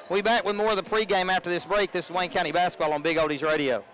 We'll be back with more of the pregame after this break. This is Wayne County Basketball on Big Oldies Radio.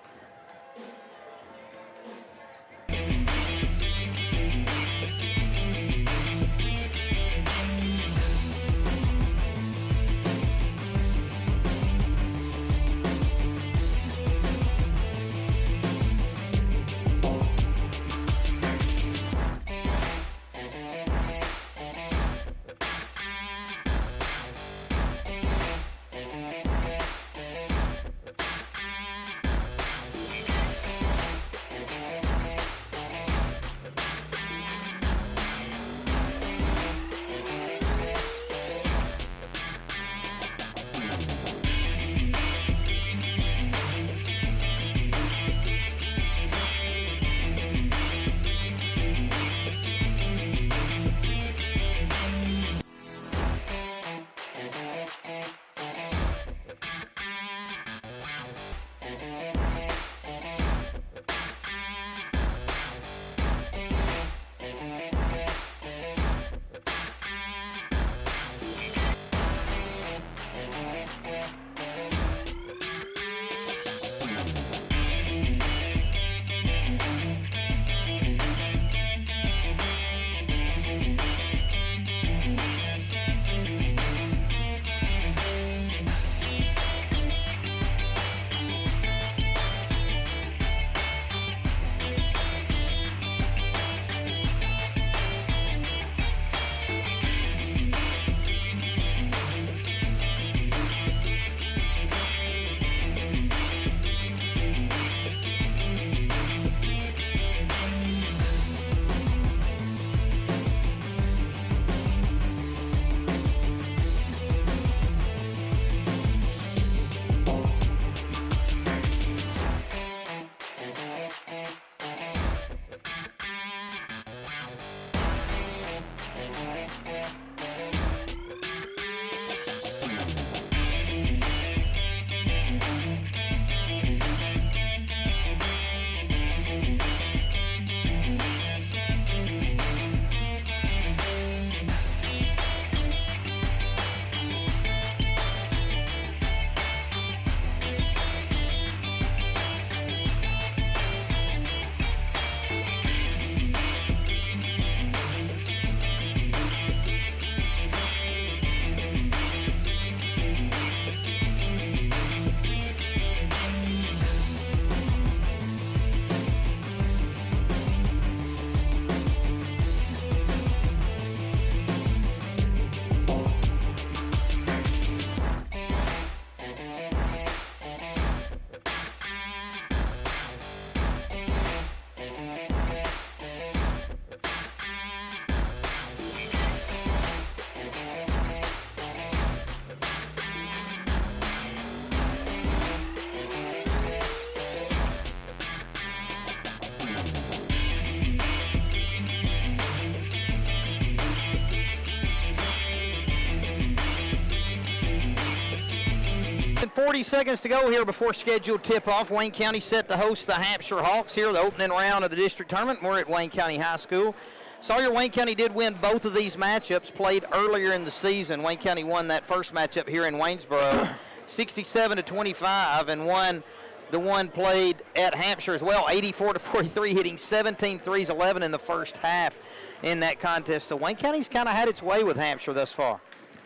And 40 seconds to go here before scheduled tip-off. Wayne County set to host the Hampshire Hawks here, the opening round of the district tournament. We're at Wayne County High School. Sawyer, Wayne County did win both of these matchups played earlier in the season. Wayne County won that first matchup here in Waynesboro, 67-25, and won the one played at Hampshire as well, 84-43, hitting 17 threes, 11 in the first half in that contest. So Wayne County's kind of had its way with Hampshire thus far.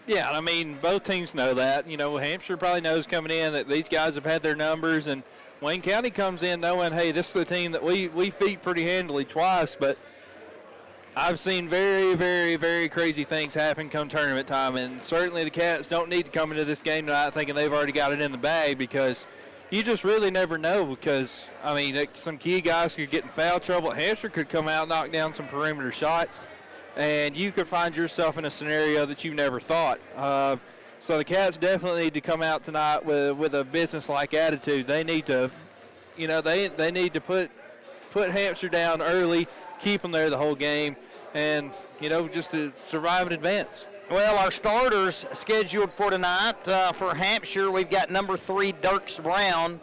Yeah, I mean, both teams know that. You know, Hampshire probably knows coming in that these guys have had their numbers, and Wayne County comes in knowing, hey, this is the team that we beat pretty handily twice, but I've seen very, very, very crazy things happen come tournament time, and certainly the Cats don't need to come into this game tonight thinking they've already got it in the bag, because you just really never know, because, I mean, some key guys could get in foul trouble. Hampshire could come out and knock down some perimeter shots, and you could find yourself in a scenario that you never thought. So the Cats definitely need to come out tonight with a business-like attitude. They need to, you know, they need to put Hampshire down early, keep them there the whole game, and, you know, just to survive and advance. Well, our starters scheduled for tonight for Hampshire, we've got number 3, Dirks Brown,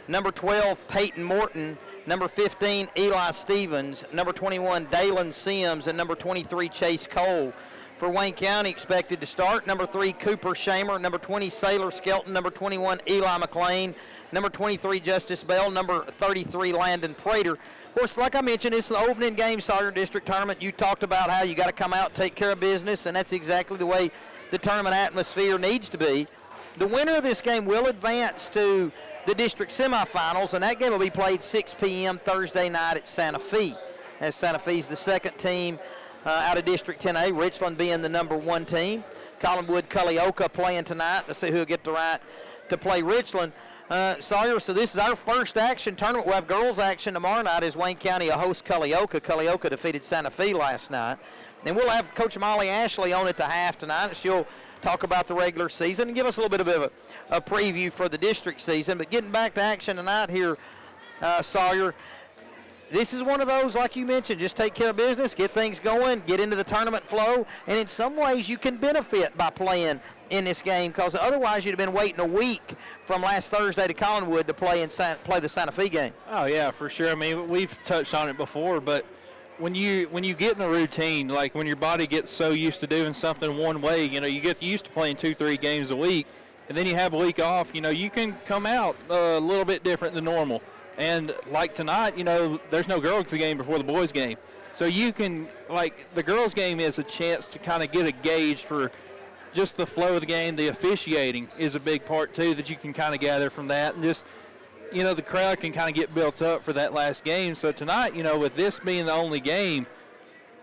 number 12, Peyton Morton, number 15, Eli Stevens, number 21, Dalen Sims, and number 23, Chase Cole. for Wayne County expected to start. Number 3, Cooper Shamer. Number 20, Sailor Skelton. Number 21, Eli McLean. Number 23, Justice Bell. Number 33, Landon Prater. Of course, like I mentioned, it's the opening game, Sawyer District Tournament. You talked about how you got to come out and take care of business, and that's exactly the way the tournament atmosphere needs to be. The winner of this game will advance to the district semifinals, and that game will be played 6 p.m. Thursday night at Santa Fe, as Santa Fe's the second team out of District 10A, Richland being the number 1 team. Collinwood, Culleoka playing tonight. Let's see who will get the right to play Richland. Sawyer, so this is our first action tournament. We'll have girls action tomorrow night as Wayne County will host Culleoka. Culleoka defeated Santa Fe last night. And we'll have Coach Molly Ashley on at the half tonight. She'll talk about the regular season and give us a little bit of a preview for the district season. But getting back to action tonight here, Sawyer, this is one of those, like you mentioned, just take care of business, get things going, get into the tournament flow, and in some ways you can benefit by playing in this game, because otherwise you'd have been waiting a week from last Thursday to Collinwood to play the Santa Fe game. Oh, yeah, for sure. I mean, we've touched on it before, but when you get in a routine, like when your body gets so used to doing something one way, you get used to playing 2-3 games a week, and then you have a week off, you can come out a little bit different than normal. And like tonight, there's no girls game before the boys game. So you can, the girls game is a chance to kind of get a gauge for just the flow of the game. The officiating is a big part too that you can kind of gather from that. And just, the crowd can kind of get built up for that last game. So tonight, with this being the only game,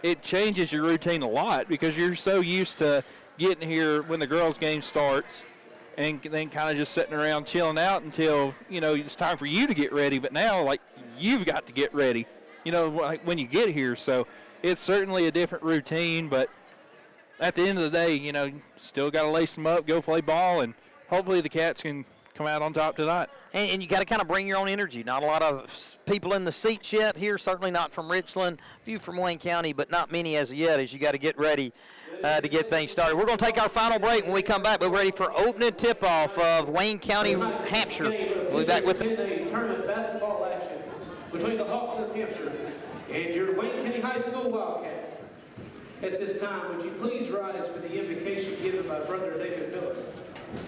it changes your routine a lot because you're so used to getting here when the girls game starts and then kind of just sitting around chilling out until, it's time for you to get ready. But now, you've got to get ready, when you get here. So it's certainly a different routine. But at the end of the day, still got to lace them up, go play ball, and hopefully the Cats can come out on top tonight. And you got to kind of bring your own energy. Not a lot of people in the seats yet here, certainly not from Richland, a few from Wayne County, but not many as of yet, as you got to get ready to get things started. We're going to take our final break. When we come back, we're ready for opening tip-off of Wayne County, Hampshire. We'll be back with the tournament basketball action between the Hawks of Hampshire and your Wayne County High School Wildcats. At this time, would you please rise for the invocation given by Brother David Miller?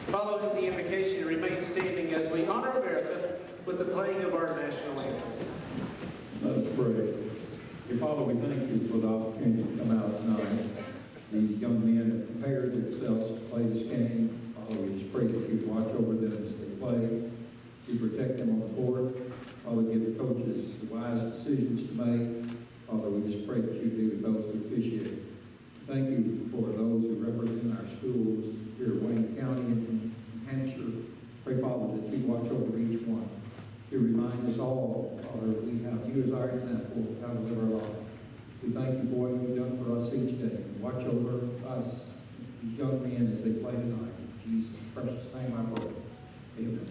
Following the invocation, remain standing as we honor America with the playing of our national anthem. Let us pray. Dear Father, we thank you for the opportunity to come out tonight. These young men have prepared themselves to play this game. Father, we just pray that you watch over them as they play. You protect them on the court. Father, give the coaches the wise decisions to make. Father, we just pray that you be with those who officiate. Thank you for those who represent our schools here at Wayne County and Hampshire. Pray, Father, that you watch over each one. You remind us all, Father, that we have you as our example of how to live our life. We thank you for what you've done for us each day. Watch over us, these young men, as they play tonight. In Jesus' precious name I pray. Amen.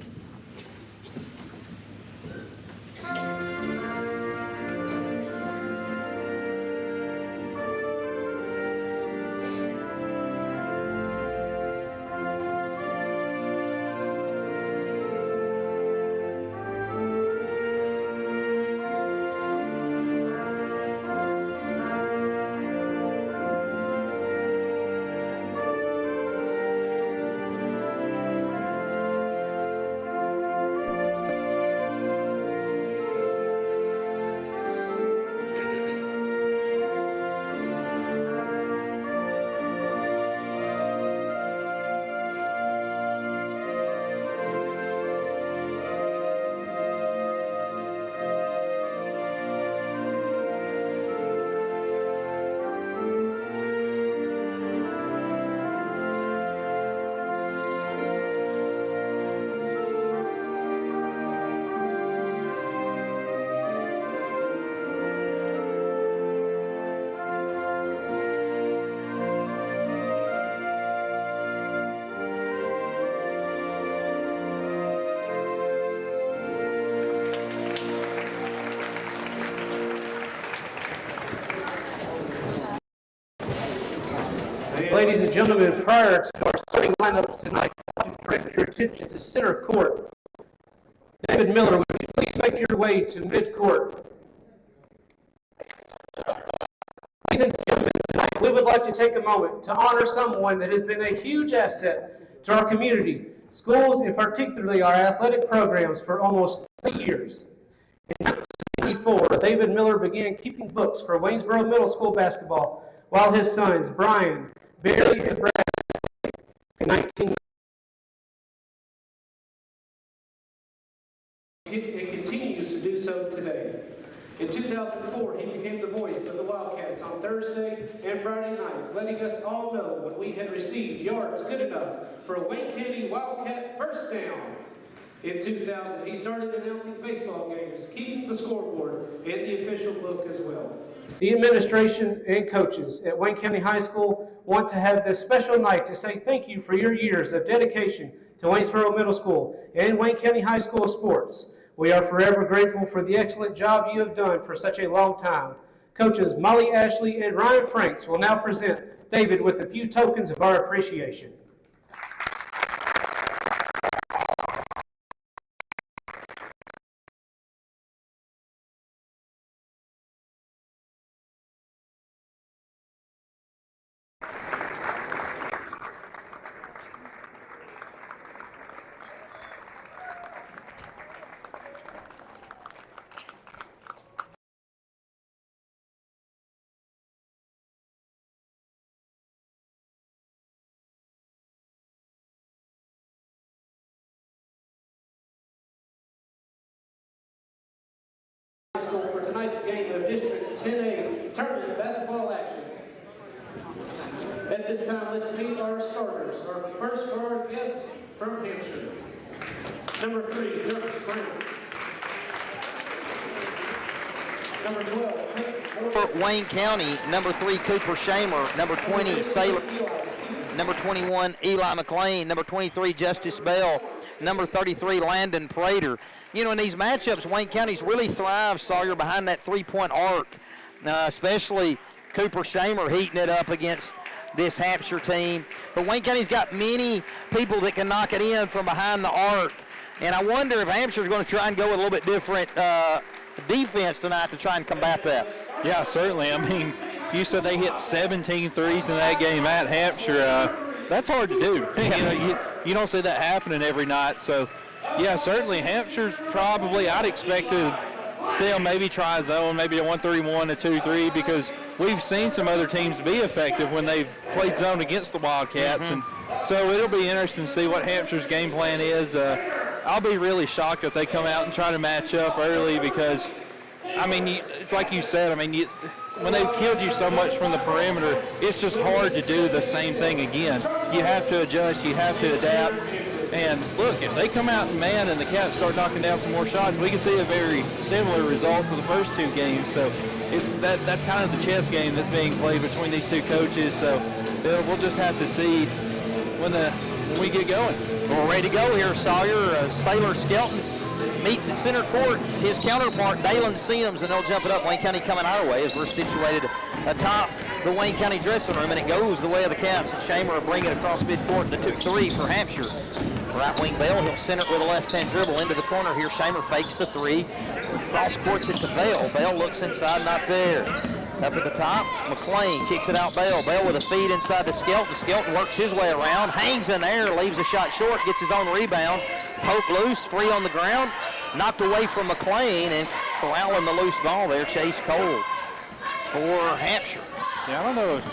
Ladies and gentlemen, prior to our starting lineups tonight, I'd like to direct your attention to center court. David Miller, would you please make your way to midcourt? Ladies and gentlemen, tonight we would like to take a moment to honor someone that has been a huge asset to our community, schools, and particularly our athletic programs for almost 3 years. In 1994, David Miller began keeping books for Waynesboro Middle School basketball, while his sons, Brian, Barry, and Brad, in 1990, and continues to do so today. In 2004, he became the voice of the Wildcats on Thursday and Friday nights, letting us all know when we had received yards good enough for a Wayne County Wildcat first down. In 2000, he started announcing baseball games, keeping the scoreboard and the official book as well. The administration and coaches at Wayne County High School want to have this special night to say thank you for your years of dedication to Waynesboro Middle School and Wayne County High School sports. We are forever grateful for the excellent job you have done for such a long time. Coaches Molly Ashley and Ryan Franks will now present David with a few tokens of our appreciation. For tonight's game of District 10A tournament basketball action. At this time, let's meet our starters. Our first for our guest from Hampshire, number 3, Dirks Brown. Number 12, For Wayne County, number 3, Cooper Shamer. Number 20, Sailor. Number 21, Eli McLean. Number 23, Justice Bell. Number 33, Landon Prater. You know, in these matchups, Wayne County's really thrived, Sawyer, behind that three-point arc, especially Cooper Shamer heating it up against this Hampshire team. But Wayne County's got many people that can knock it in from behind the arc. And I wonder if Hampshire's going to try and go with a little bit different defense tonight to try and combat that. Yeah, certainly. I mean, you said they hit 17 threes in that game at Hampshire. That's hard to do. You know, you don't see that happening every night. So, yeah, certainly Hampshire's probably, I'd expect to see them maybe try a zone, maybe a 1-3-1, a 2-3, because we've seen some other teams be effective when they've played zone against the Wildcats. And so it'll be interesting to see what Hampshire's game plan is. I'll be really shocked if they come out and try to match up early because, I mean, it's like you said, I mean, when they've killed you so much from the perimeter, it's just hard to do the same thing again. You have to adjust, you have to adapt. And look, if they come out and man and the Cats start knocking down some more shots, we can see a very similar result to the first two games. So that's kind of the chess game that's being played between these two coaches. So we'll just have to see when we get going. We're ready to go here, Sawyer. Sailor Skelton meets at center court his counterpart, Dalen Sims, and they'll jump it up. Wayne County coming our way as we're situated atop the Wayne County dressing room, and it goes the way of the Cats. And Shamer will bring it across midcourt, the 2-3 for Hampshire. Right wing Bell, he'll center it with a left-hand dribble into the corner here. Shamer fakes the 3, cross courts it to Bell. Bell looks inside, not there. Up at the top, McLean kicks it out Bell. Bell with a feed inside to Skelton. Skelton works his way around, hangs in there, leaves a shot short, gets his own rebound. Poke loose, free on the ground, knocked away from McLean, and corralling the loose ball there, Chase Cole for Hampshire. Yeah, I don't know if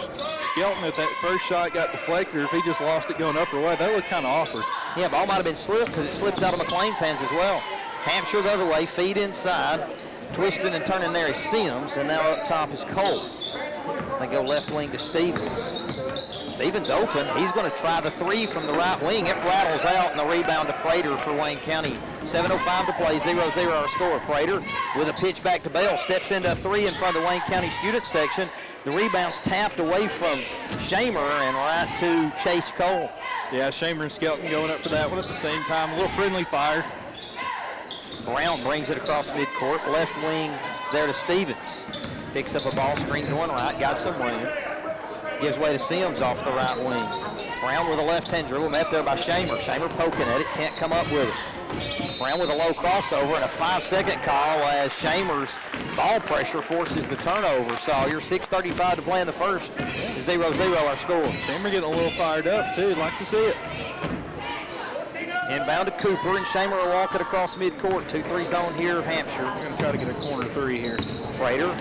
Skelton, if that first shot got deflected or if he just lost it going up or what. That looked kind of awkward. Yeah, ball might have been slipped because it slipped out of McLean's hands as well. Hampshire the other way, feed inside. Twisting and turning there is Sims, and now up top is Cole. They go left wing to Stevens. Stevens open. He's going to try the 3 from the right wing. It rattles out, and the rebound to Prater for Wayne County. 7:05 to play, 0-0 our score. Prater with a pitch back to Bell. Steps into a 3 in front of the Wayne County student section. The rebound's tapped away from Shamer and right to Chase Cole. Yeah, Shamer and Skelton going up for that one at the same time. A little friendly fire. Brown brings it across midcourt, left wing there to Stevens. Picks up a ball screen going right, got some room. Gives way to Sims off the right wing. Brown with a left-hand dribble, met there by Shamer. Shamer poking at it, can't come up with it. Brown with a low crossover and a 5-second call as Shamer's ball pressure forces the turnover. Sawyer, 6:35 to play in the first. 0-0 our score. Shamer getting a little fired up, too. Like to see it. Inbound to Cooper, and Shamer will walk it across midcourt. 2-3 zone here, Hampshire. We're going to try to get a corner three here. Prater,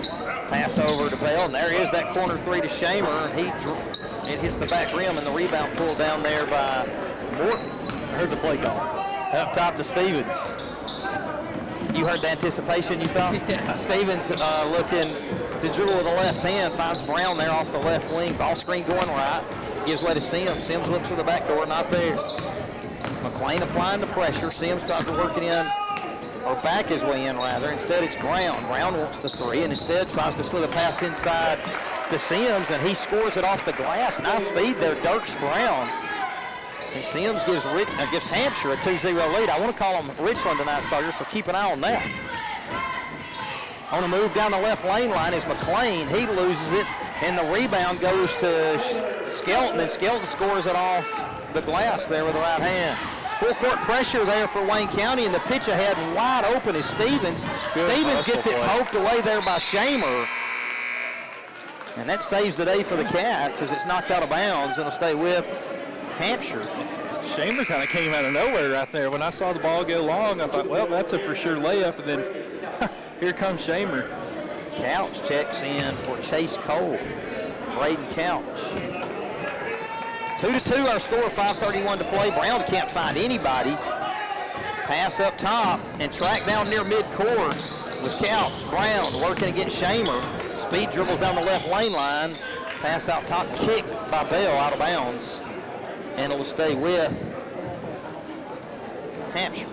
pass over to Bell, and there is that corner three to Shamer, and it hits the back rim, and the rebound pulled down there by Morton. I heard the play call. Up top to Stevens. You heard the anticipation, you thought? Yeah. Stevens looking to dribble with the left hand, finds Brown there off the left wing. Ball screen going right, gives way to Sims. Sims looks for the back door, not there. McLean applying the pressure. Sims tries to work it in, or back his way in rather. Instead it's Brown. Brown wants the three and instead tries to slip a pass inside to Sims, and he scores it off the glass. Nice feed there, Dirks Brown. And Sims gives Hampshire a 2-0 lead. I want to call them Richland tonight, Sawyer, so keep an eye on that. On a move down the left lane line is McLean. He loses it, and the rebound goes to Skelton, and Skelton scores it off the glass there with the right hand. Full court pressure there for Wayne County, and the pitch ahead and wide open is Stevens. Stevens gets it poked away there by Shamer. And that saves the day for the Cats as it's knocked out of bounds and will stay with Hampshire. Shamer kind of came out of nowhere right there. When I saw the ball go long, I thought, well, that's a for sure layup, and then here comes Shamer. Couch checks in for Chase Cole. Braden Couch. 2-2 our score, 5:31 to play. Brown can't find anybody. Pass up top and track down near midcourt was Couch. Brown working against Shamer. Speed dribbles down the left lane line. Pass out top, kicked by Bell out of bounds. And it'll stay with Hampshire.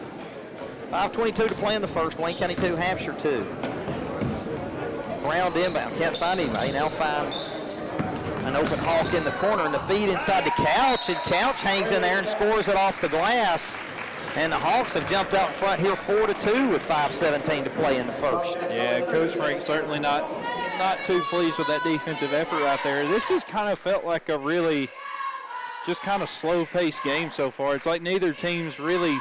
5:22 to play in the first. Wayne County 2, Hampshire 2. Brown to inbound. Can't find anybody. Now finds an open Hawk in the corner, and the feed inside to Couch, and Couch hangs in there and scores it off the glass. And the Hawks have jumped out in front here 4-2 with 5:17 to play in the first. Yeah, Coach Frank certainly not too pleased with that defensive effort right there. This has kind of felt like a really just kind of slow-paced game so far. It's like neither team's really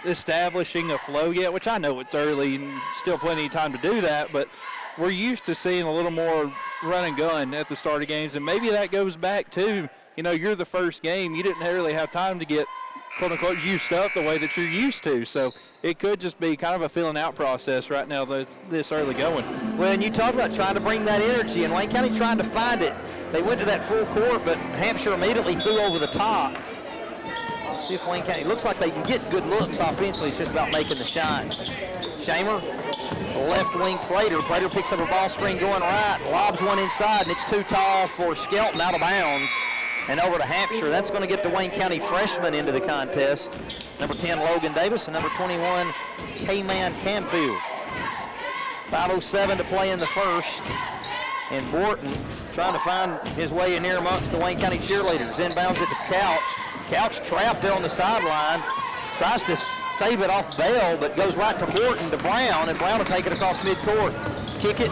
establishing a flow yet, which I know it's early and still plenty of time to do that, but we're used to seeing a little more run and gun at the start of games, and maybe that goes back to, you're the first game. You didn't really have time to get, quote-unquote, juiced up the way that you're used to. So it could just be kind of a filling out process right now this early going. Well, and you talk about trying to bring that energy, and Wayne County trying to find it. They went to that full court, but Hampshire immediately threw over the top. Let's see if Wayne County, looks like they can get good looks offensively. It's just about making the shots. Shamer, left wing Prater. Prater picks up a ball screen going right, lobs one inside, and it's too tall for Skelton, out of bounds. And over to Hampshire. That's going to get the Wayne County freshman into the contest. Number 10, Logan Davis, and number 21, K-Man Camfield. 5:07 to play in the first. And Morton trying to find his way in here amongst the Wayne County cheerleaders. Inbounds it to Couch. Couch trapped there on the sideline. Tries to save it off Bell, but goes right to Morton, to Brown, and Brown will take it across midcourt. Kick it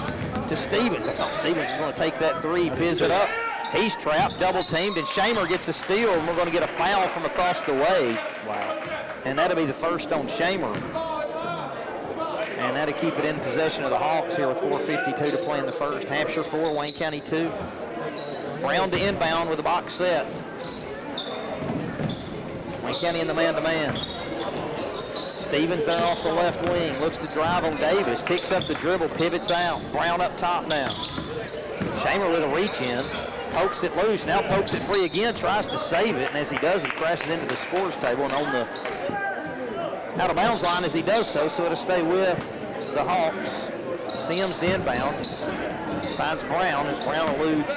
to Stevens. I thought Stevens was going to take that three, pins it up. He's trapped, double teamed, and Shamer gets a steal, and we're going to get a foul from across the way. Wow. And that'll be the first on Shamer. And that'll keep it in possession of the Hawks here with 4:52 to play in the first. Hampshire 4, Wayne County 2. Brown to inbound with a box set. Wayne County in the man-to-man. Stevens there off the left wing, looks to drive on Davis, picks up the dribble, pivots out. Brown up top now. Shamer with a reach in, pokes it loose, now pokes it free again, tries to save it, and as he does, he crashes into the scores table and on the out of bounds line as he does so it'll stay with the Hawks. Sims to inbound, finds Brown as Brown eludes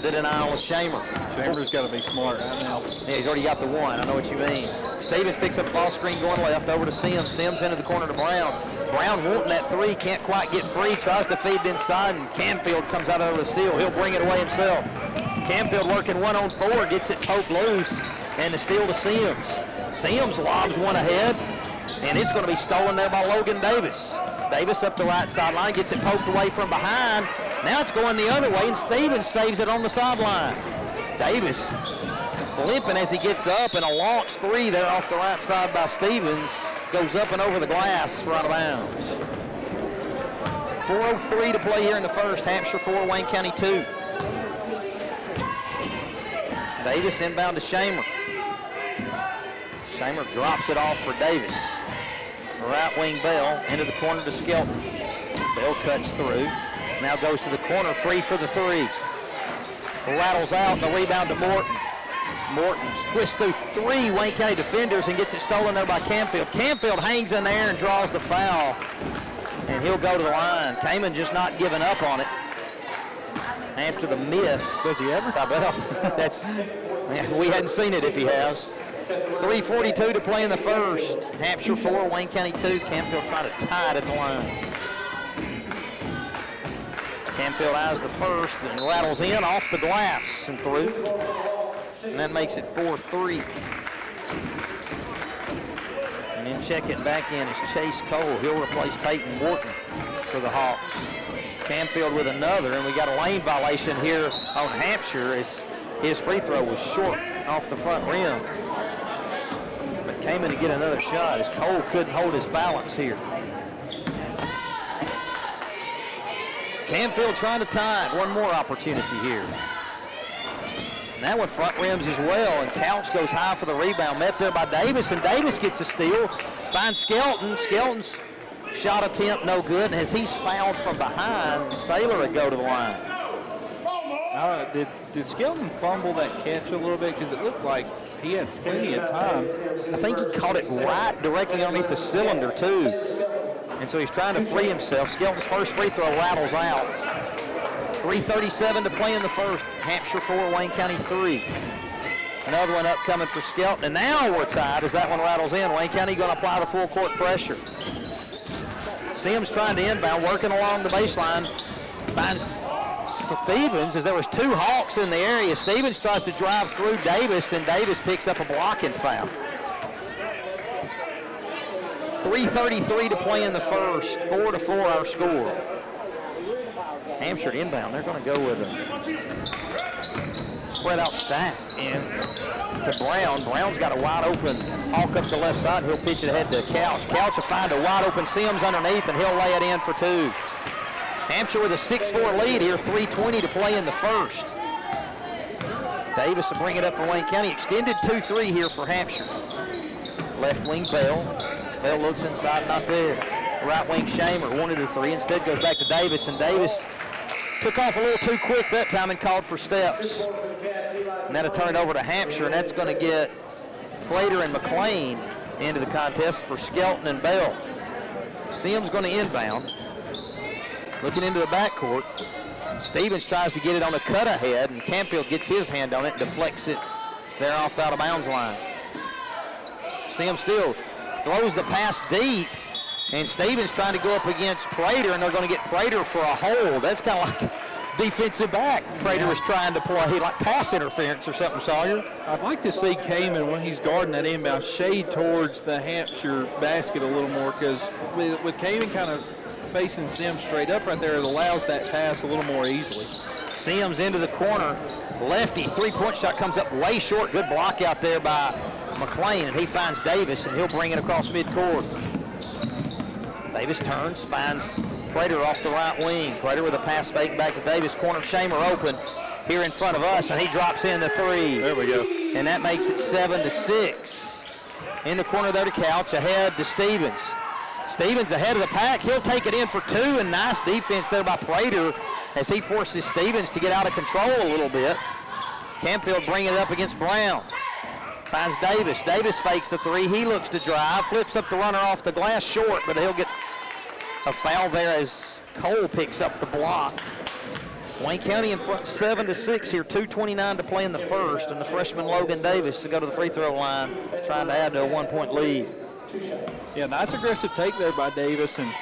the denial of Shamer. Shamer's got to be smart right now. Yeah, he's already got the one. I know what you mean. Stevens picks up the ball screen going left over to Sims. Sims into the corner to Brown. Brown wanting that three, can't quite get free, tries to feed it inside, and Canfield comes out of the steal. He'll bring it away himself. Canfield working 1-on-4, gets it poked loose, and the steal to Sims. Sims lobs one ahead, and it's going to be stolen there by Logan Davis. Davis up the right sideline, gets it poked away from behind. Now it's going the other way, and Stevens saves it on the sideline. Davis limping as he gets up, and a launch three there off the right side by Stevens. Goes up and over the glass for out of bounds. 4:03 to play here in the first. Hampshire 4, Wayne County 2. Davis inbound to Shamer. Shamer drops it off for Davis. Right wing Bell into the corner to Skelton. Bell cuts through. Now goes to the corner, free for the three. Rattles out, and the rebound to Morton. Morton's twists through three Wayne County defenders and gets it stolen there by Canfield. Canfield hangs in there and draws the foul, and he'll go to the line. Kamen just not giving up on it after the miss. Does he ever? By Bell. We hadn't seen it if he has. 3:42 to play in the first. Hampshire 4, Wayne County 2. Canfield trying to tie it at the line. Canfield eyes the first and rattles in off the glass and through. And that makes it 4-3. And then check it back in is Chase Cole. He'll replace Peyton Morton for the Hawks. Canfield with another, and we got a lane violation here on Hampshire as his free throw was short off the front rim. But came in to get another shot as Cole couldn't hold his balance here. Canfield trying to tie it. One more opportunity here. And that one front rims as well, and Couch goes high for the rebound. Met there by Davis, and Davis gets a steal. Finds Skelton. Skelton's shot attempt no good, and as he's fouled from behind, Saylor would go to the line. Did Skelton fumble that catch a little bit? Because it looked like he had plenty of time. I think he caught it right directly underneath the cylinder, too. And so he's trying to free himself. Skelton's first free throw rattles out. 3:37 to play in the first. Hampshire 4, Wayne County 3. Another one upcoming for Skelton. And now we're tied as that one rattles in. Wayne County going to apply the full court pressure. Sims trying to inbound, working along the baseline. Finds Stevens as there was two Hawks in the area. Stevens tries to drive through Davis, and Davis picks up a blocking foul. 3:33 to play in the first. 4-4 our score. Hampshire inbound. They're going to go with a spread out stack in to Brown. Brown's got a wide open Hawk up the left side. He'll pitch it ahead to Couch. Couch will find a wide open Sims underneath, and he'll lay it in for two. Hampshire with a 6-4 lead here. 3:20 to play in the first. Davis will bring it up for Wayne County. Extended 2-3 here for Hampshire. Left wing Bell. Bell looks inside, not there. Right wing Shamer wanted the three, instead goes back to Davis, and Davis took off a little too quick that time and called for steps. And that'll turn it over to Hampshire, and that's going to get Prater and McLean into the contest for Skelton and Bell. Sims going to inbound. Looking into the backcourt. Stevens tries to get it on a cut ahead, and Canfield gets his hand on it and deflects it there off the out of bounds line. Sims still throws the pass deep, and Stevens trying to go up against Prater, and they're going to get Prater for a hold. That's kind of like defensive back. Prater is trying to play like pass interference or something, Sawyer. I'd like to see Kamen, when he's guarding that inbound, shade towards the Hampshire basket a little more, because with Kamen kind of facing Sims straight up right there, it allows that pass a little more easily. Sims into the corner. Lefty three-point shot comes up way short. Good block out there by McLean, and he finds Davis, and he'll bring it across midcourt. Davis turns, finds Prater off the right wing. Prater with a pass fake back to Davis. Corner Shamer open here in front of us, and he drops in the three. There we go. And that makes it 7-6. In the corner there to Couch, ahead to Stevens. Stevens ahead of the pack. He'll take it in for two, and nice defense there by Prater as he forces Stevens to get out of control a little bit. Canfield bringing it up against Brown. Finds Davis. Davis fakes the three. He looks to drive. Flips up the runner off the glass short, but he'll get a foul there as Cole picks up the block. Wayne County in front 7-6 here. 2:29 to play in the first, and the freshman Logan Davis to go to the free throw line, trying to add to a 1-point lead. Yeah, nice aggressive take there by Davis, and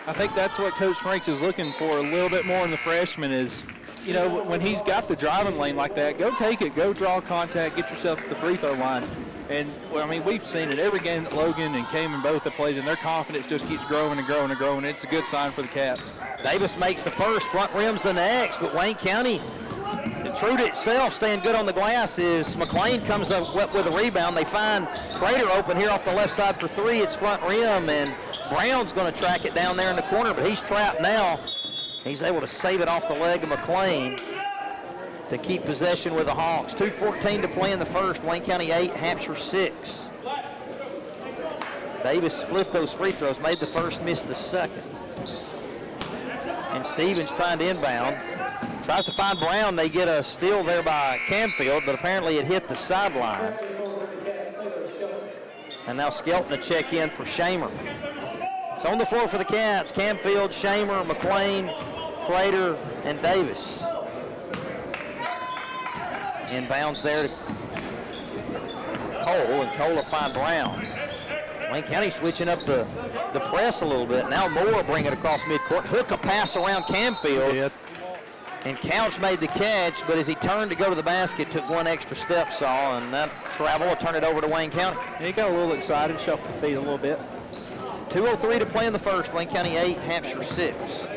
I think that's what Coach Franks is looking for a little bit more in the freshman is, you know, when he's got the driving lane like that, go take it, go draw contact, get yourself at the free throw line. And, well, I mean, we've seen it every game that Logan and Kamen both have played, and their confidence just keeps growing and growing and growing. It's a good sign for the Cats. Davis makes the first, front rims the next, but Wayne County Truda itself staying good on the glass is McLean comes up with a rebound. They find Prater open here off the left side for three. It's front rim, and Brown's going to track it down there in the corner, but he's trapped now. He's able to save it off the leg of McLean to keep possession with the Hawks. 2:14 to play in the first. Wayne County 8, Hampshire 6. Davis split those free throws, made the first, missed the second. And Stevens trying to inbound. Tries to find Brown. They get a steal there by Camfield, but apparently it hit the sideline. And now Skelton to check in for Shamer. So on the floor for the Cats, Camfield, Shamer, McLean, Prater, and Davis. Inbounds there to Cole, and Cole will find Brown. Wayne County switching up the press a little bit. Now Moore will bring it across midcourt. Hook a pass around Camfield. Yeah. And Couch made the catch, but as he turned to go to the basket, took one extra step, Saul, and that travel will turn it over to Wayne County. Yeah, he got a little excited, shuffled the feet a little bit. 2:03 to play in the first. Wayne County 8, Hampshire 6.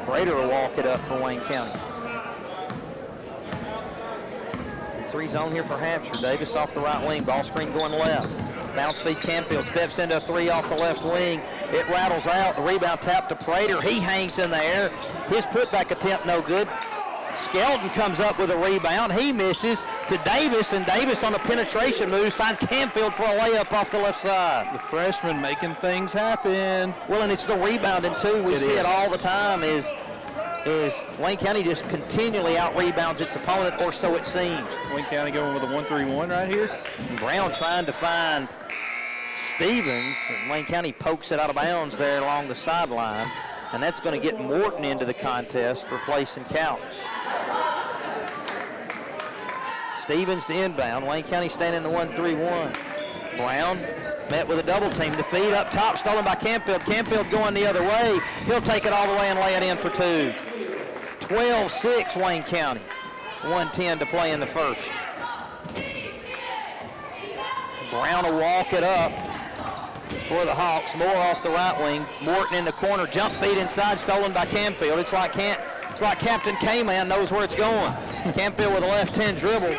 Prater will walk it up for Wayne County. Three zone here for Hampshire. Davis off the right wing. Ball screen going left. Bounce feed Camfield. Steps into a three off the left wing. It rattles out. The rebound tap to Prater. He hangs in the air. His putback attempt no good. Skelton comes up with a rebound. He misses to Davis, and Davis on a penetration move finds Camfield for a layup off the left side. The freshman making things happen. Well, and it's the rebounding too. We see it all the time is Wayne County just continually out-rebounds its opponent, or so it seems. Wayne County going with a 1-3-1 right here. And Brown trying to find Stevens, and Wayne County pokes it out of bounds there along the sideline, and that's going to get Morton into the contest, replacing Couch. Stevens to inbound. Wayne County staying in the 1-3-1. Brown met with a double team. The feed up top, stolen by Camfield. Camfield going the other way. He'll take it all the way and lay it in for two. 12-6 Wayne County. 1:10 to play in the first. Brown will walk it up for the Hawks. Moore off the right wing. Morton in the corner. Jump feed inside, stolen by Camfield. It's like Captain K-Man knows where it's going. Camfield with a left-hand dribble.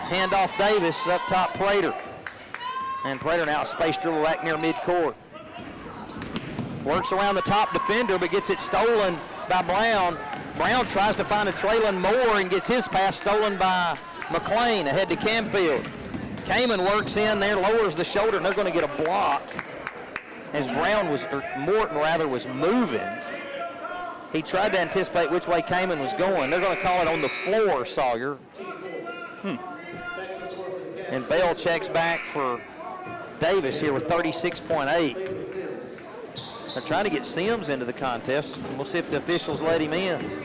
Hand off Davis, up top Prater. And Prater now space dribble back near midcourt. Works around the top defender, but gets it stolen by Brown. Brown tries to find a Traylon Moore and gets his pass stolen by McLean ahead to Camfield. Kamen works in there, lowers the shoulder, and they're going to get a block as Morton was moving. He tried to anticipate which way Kamen was going. They're going to call it on the floor, Sawyer. And Bell checks back for Davis here with 36.8. They're trying to get Sims into the contest. We'll see if the officials let him in.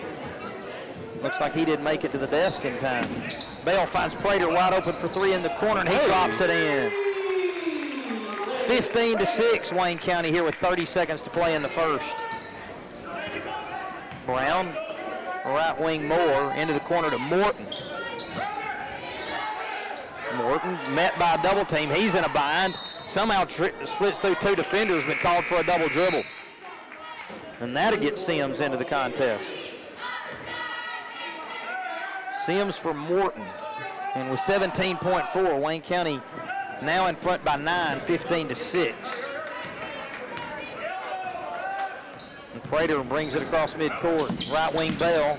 Looks like he didn't make it to the desk in time. Bell finds Prater wide open for three in the corner, and he drops it in. 15-6 Wayne County here with 30 seconds to play in the first. Brown, right wing Moore, into the corner to Morton. Morton met by a double team. He's in a bind. Somehow splits through two defenders, but called for a double dribble. And that'll get Sims into the contest. Sims for Morton. And with 17.4, Wayne County now in front by 9, 15-6. And Prater brings it across midcourt. Right wing Bell.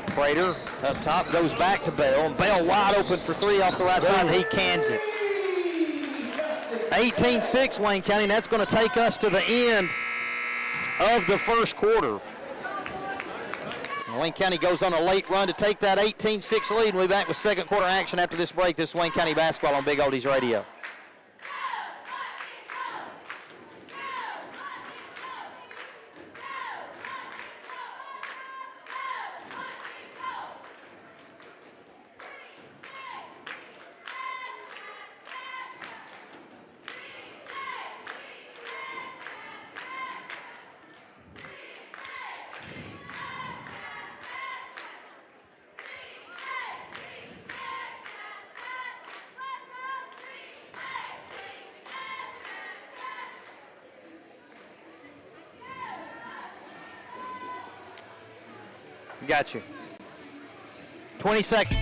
Prater up top, goes back to Bell, and Bell wide open for three off the right side, and he cans it. 18-6 Wayne County, and that's going to take us to the end of the first quarter. And Wayne County goes on a late run to take that 18-6 lead, and we'll be back with second quarter action after this break. This is Wayne County basketball on Big Oldies Radio. Got you. 20 seconds.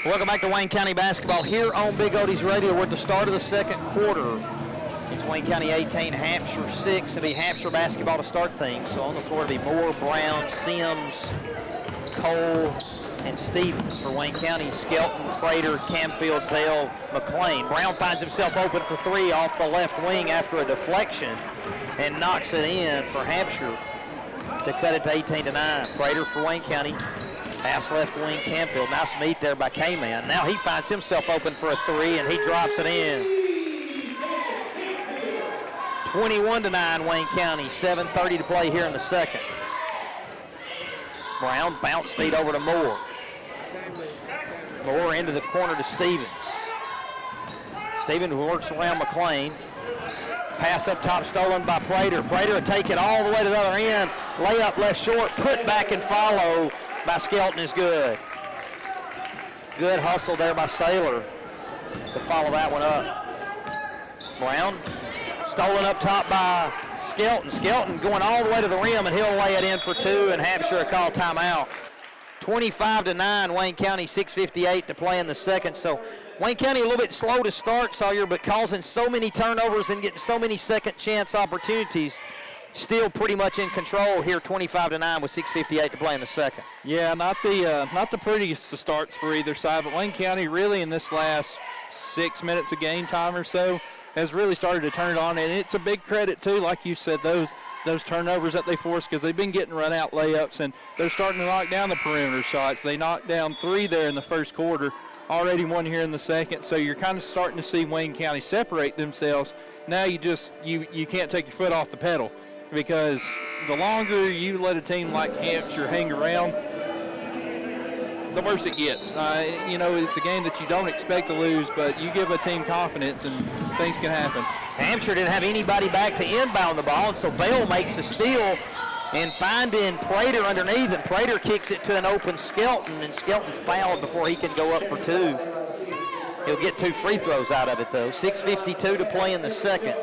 Welcome back to Wayne County basketball here on Big Odie's Radio. We're at the start of the second quarter. It's Wayne County 18, Hampshire 6. It'll be Hampshire basketball to start things. So on the floor it'll be Moore, Brown, Sims, Cole, and Stevens. For Wayne County, Skelton, Prater, Camfield, Bell, McLean. Brown finds himself open for three off the left wing after a deflection and knocks it in for Hampshire to cut it to 18-9. Prater for Wayne County. Pass left wing, Camfield. Nice meet there by K-Man. Now he finds himself open for a three, and he drops it in. 21-9, Wayne County. 7:30 to play here in the second. Brown bounce feed over to Moore. Moore into the corner to Stevens. Stevens works around McLean. Pass up top stolen by Prater. Prater will take it all the way to the other end. Layup left short, put back and follow by Skelton is good. Good hustle there by Saylor to follow that one up. Brown stolen up top by Skelton. Skelton going all the way to the rim, and he'll lay it in for two, and Hampshire will call timeout. 25-9, Wayne County, 6:58 to play in the second. So Wayne County a little bit slow to start, Sawyer, but causing so many turnovers and getting so many second chance opportunities. Still pretty much in control here, 25-9 with 6:58 to play in the second. Yeah, not the prettiest of starts for either side, but Wayne County really in this last 6 minutes of game time or so has really started to turn it on, and it's a big credit too, like you said, those turnovers that they forced, because they've been getting run out layups, and they're starting to knock down the perimeter shots. They knocked down 3 there in the first quarter, already 1 here in the second, so you're kind of starting to see Wayne County separate themselves. Now you can't take your foot off the pedal, because the longer you let a team like Hampshire hang around, the worse it gets. It's a game that you don't expect to lose, but you give a team confidence and things can happen. Hampshire didn't have anybody back to inbound the ball, and so Bell makes a steal and finding Prater underneath, and Prater kicks it to an open Skelton, and Skelton fouled before he can go up for two. He'll get 2 free throws out of it, though. 6:52 to play in the second.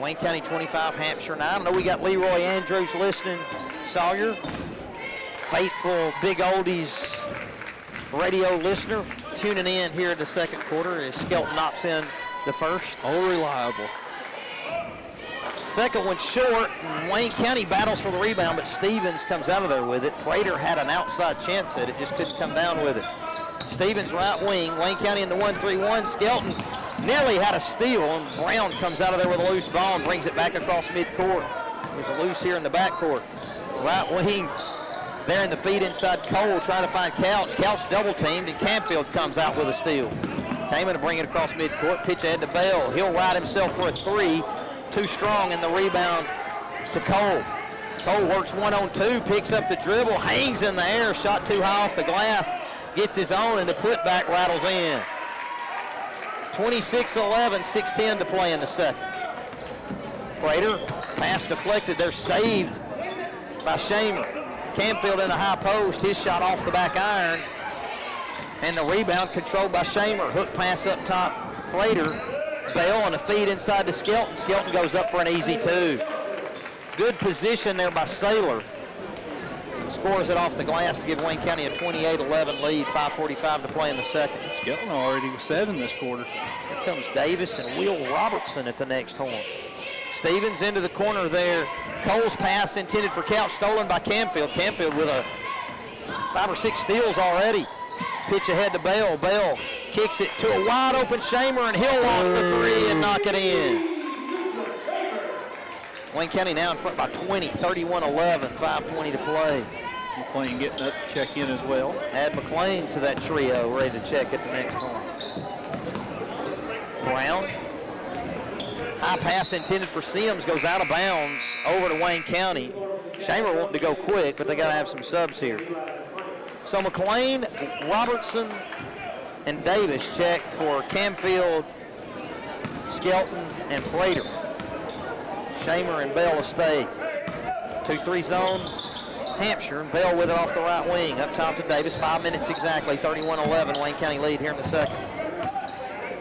Wayne County 25, Hampshire 9. I know we got Leroy Andrews listening. Sawyer, faithful Big Oldies radio listener, tuning in here in the second quarter as Skelton knocks in the first. Oh, reliable. Second one short, and Wayne County battles for the rebound, but Stevens comes out of there with it. Prater had an outside chance at it, just couldn't come down with it. Stevens right wing, Wayne County in the 1-3-1. Skelton nearly had a steal, and Brown comes out of there with a loose ball and brings it back across midcourt. There's a loose here in the backcourt. Right wing, there in the feed inside Cole, trying to find Couch. Couch double teamed, and Camfield comes out with a steal. Came in to bring it across midcourt, pitch ahead to Bell. He'll ride himself for a three. Too strong in the rebound to Cole. Cole works 1-on-2, picks up the dribble, hangs in the air, shot too high off the glass, gets his own, and the putback rattles in. 26-11, 6:10 to play in the second. Prater, pass deflected. They're saved by Shamer. Camfield in the high post. His shot off the back iron. And the rebound controlled by Shamer. Hook pass up top. Prater. Bell on a feed inside to Skelton. Skelton goes up for an easy two. Good position there by Saylor. Scores it off the glass to give Wayne County a 28-11 lead. 5:45 to play in the second. Skelton already with 7 this quarter. Here comes Davis and Will Robertson at the next horn. Stevens into the corner there. Cole's pass intended for Couch, stolen by Camfield. Camfield with 5 or 6 steals already. Pitch ahead to Bell. Bell kicks it to a wide open Shamer, and he'll launch the three and knock it in. Wayne County now in front by 20, 31-11, 5:20 to play. McLean getting up to check in as well. Add McLean to that trio, ready to check at the next horn. Brown. High pass intended for Sims goes out of bounds over to Wayne County. Shamer wanting to go quick, but they got to have some subs here. So McLean, Robertson, and Davis check for Camfield, Skelton, and Prater. Shamer and Bell will stay. 2-3 zone, Hampshire, and Bell with it off the right wing. Up top to Davis, 5 minutes exactly, 31-11, Wayne County lead here in the second.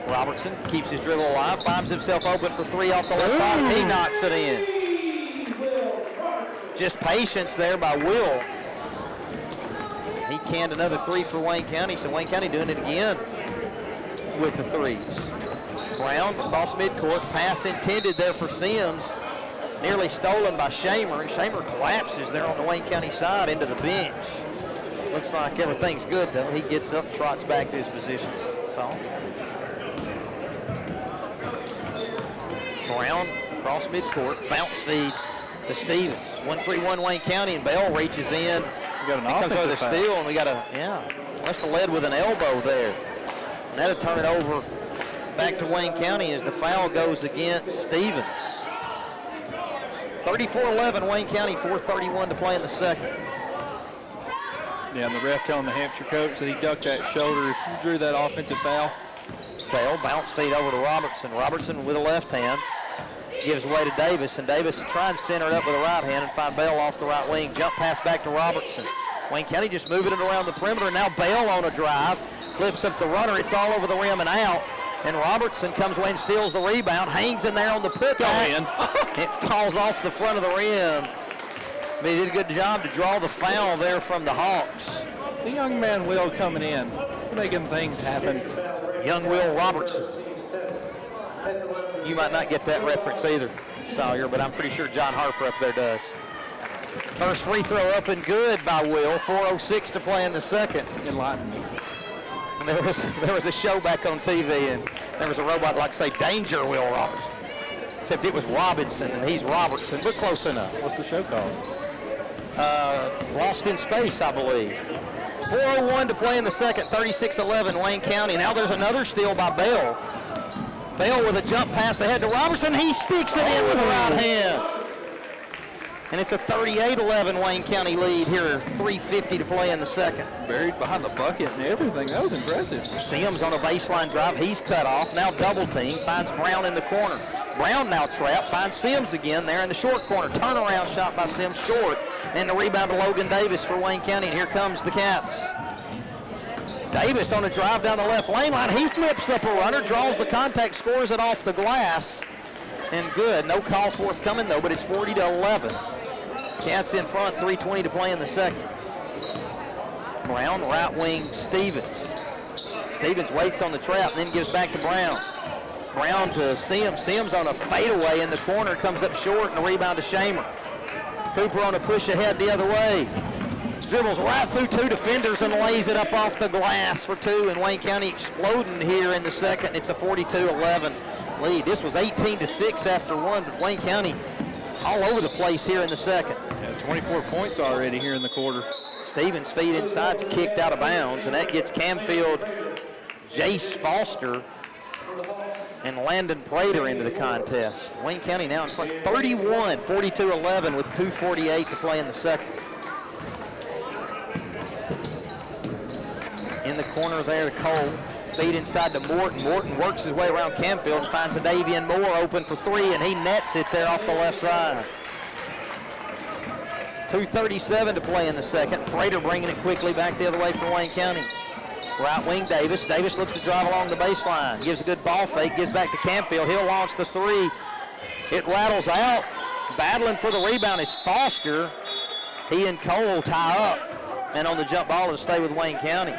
Robertson keeps his dribble alive, finds himself open for three off the left side, and he knocks it in. Just patience there by Will. He canned another three for Wayne County, so Wayne County doing it again with the threes. Brown across midcourt, pass intended there for Sims. Nearly stolen by Shamer, and Shamer collapses there on the Wayne County side into the bench. Looks like everything's good though. He gets up, trots back to his positions. So Brown across midcourt, bounce feed to Stevens. 1-3-1 Wayne County, and Bell reaches in. We got an comes over the steal, and we got must have led with an elbow there. And that'll turn it over back to Wayne County as the foul goes against Stevens. 34-11 Wayne County, 4:31 to play in the second. Yeah, and the ref telling the Hampshire coach that he ducked that shoulder, he drew that offensive foul. Bell bounce feed over to Robertson. Robertson with a left hand gives way to Davis, and Davis will try and center it up with a right hand and find Bell off the right wing. Jump pass back to Robertson. Wayne County just moving it around the perimeter. Now Bell on a drive, flips up the runner. It's all over the rim and out. And Robertson comes away and steals the rebound, hangs in there on the putback. It falls off the front of the rim. But he did a good job to draw the foul there from the Hawks. The young man Will coming in, making things happen. Young Will Robertson. You might not get that reference either, Sawyer, but I'm pretty sure John Harper up there does. First free throw up and good by Will. 4:06 to play in the second. Enlightened. There was a show back on TV, and there was a robot like say, "Danger, Will Robertson." Except it was Robinson, and he's Robertson, but close enough. What's the show called? Lost in Space, I believe. 4:01 to play in the second, 36-11 Wayne County. Now there's another steal by Bell. Bell with a jump pass ahead to Robertson. He sticks it in with the right hand. And it's a 38-11 Wayne County lead here, 3:50 to play in the second. Buried behind the bucket and everything. That was impressive. Sims on a baseline drive. He's cut off. Now double team. Finds Brown in the corner. Brown now trapped. Finds Sims again there in the short corner. Turnaround shot by Sims short. And the rebound to Logan Davis for Wayne County. And here comes the Caps. Davis on a drive down the left lane line. He flips up a runner, draws the contact, scores it off the glass. And good. No call forthcoming though, but it's 40-11. Cats in front, 3:20 to play in the second. Brown, right wing, Stevens. Stevens waits on the trap and then gives back to Brown. Brown to Sims. Sims on a fadeaway in the corner, comes up short, and a rebound to Shamer. Cooper on a push ahead the other way. Dribbles right through two defenders and lays it up off the glass for two, and Wayne County exploding here in the second. It's a 42-11 lead. This was 18-6 after one, but Wayne County all over the place here in the second. Yeah, 24 points already here in the quarter. Stevens feed inside's kicked out of bounds, and that gets Camfield, Jace Foster, and Landon Prater into the contest. Wayne County now in front, 31, 42-11 with 2:48 to play in the second. In the corner there to Cole. Feed inside to Morton. Morton works his way around Camfield and finds a Davian Moore open for three, and he nets it there off the left side. 2:37 to play in the second. Prater bringing it quickly back the other way for Wayne County. Right wing Davis. Davis looks to drive along the baseline. Gives a good ball fake. Gives back to Camfield. He'll launch the three. It rattles out. Battling for the rebound is Foster. He and Cole tie up. And on the jump ball to stay with Wayne County.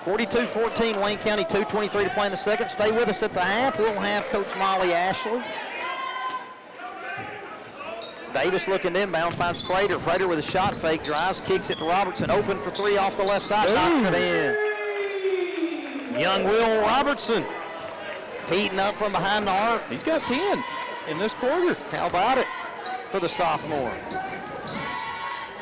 42-14 Wayne County, 2:23 to play in the second. Stay with us at the half. We'll have Coach Molly Ashley. Davis looking inbound, finds Prater. Prater with a shot fake, drives, kicks it to Robertson. Open for three off the left side, knocks it in. Young Will Robertson heating up from behind the arc. He's got 10 in this quarter. How about it for the sophomore?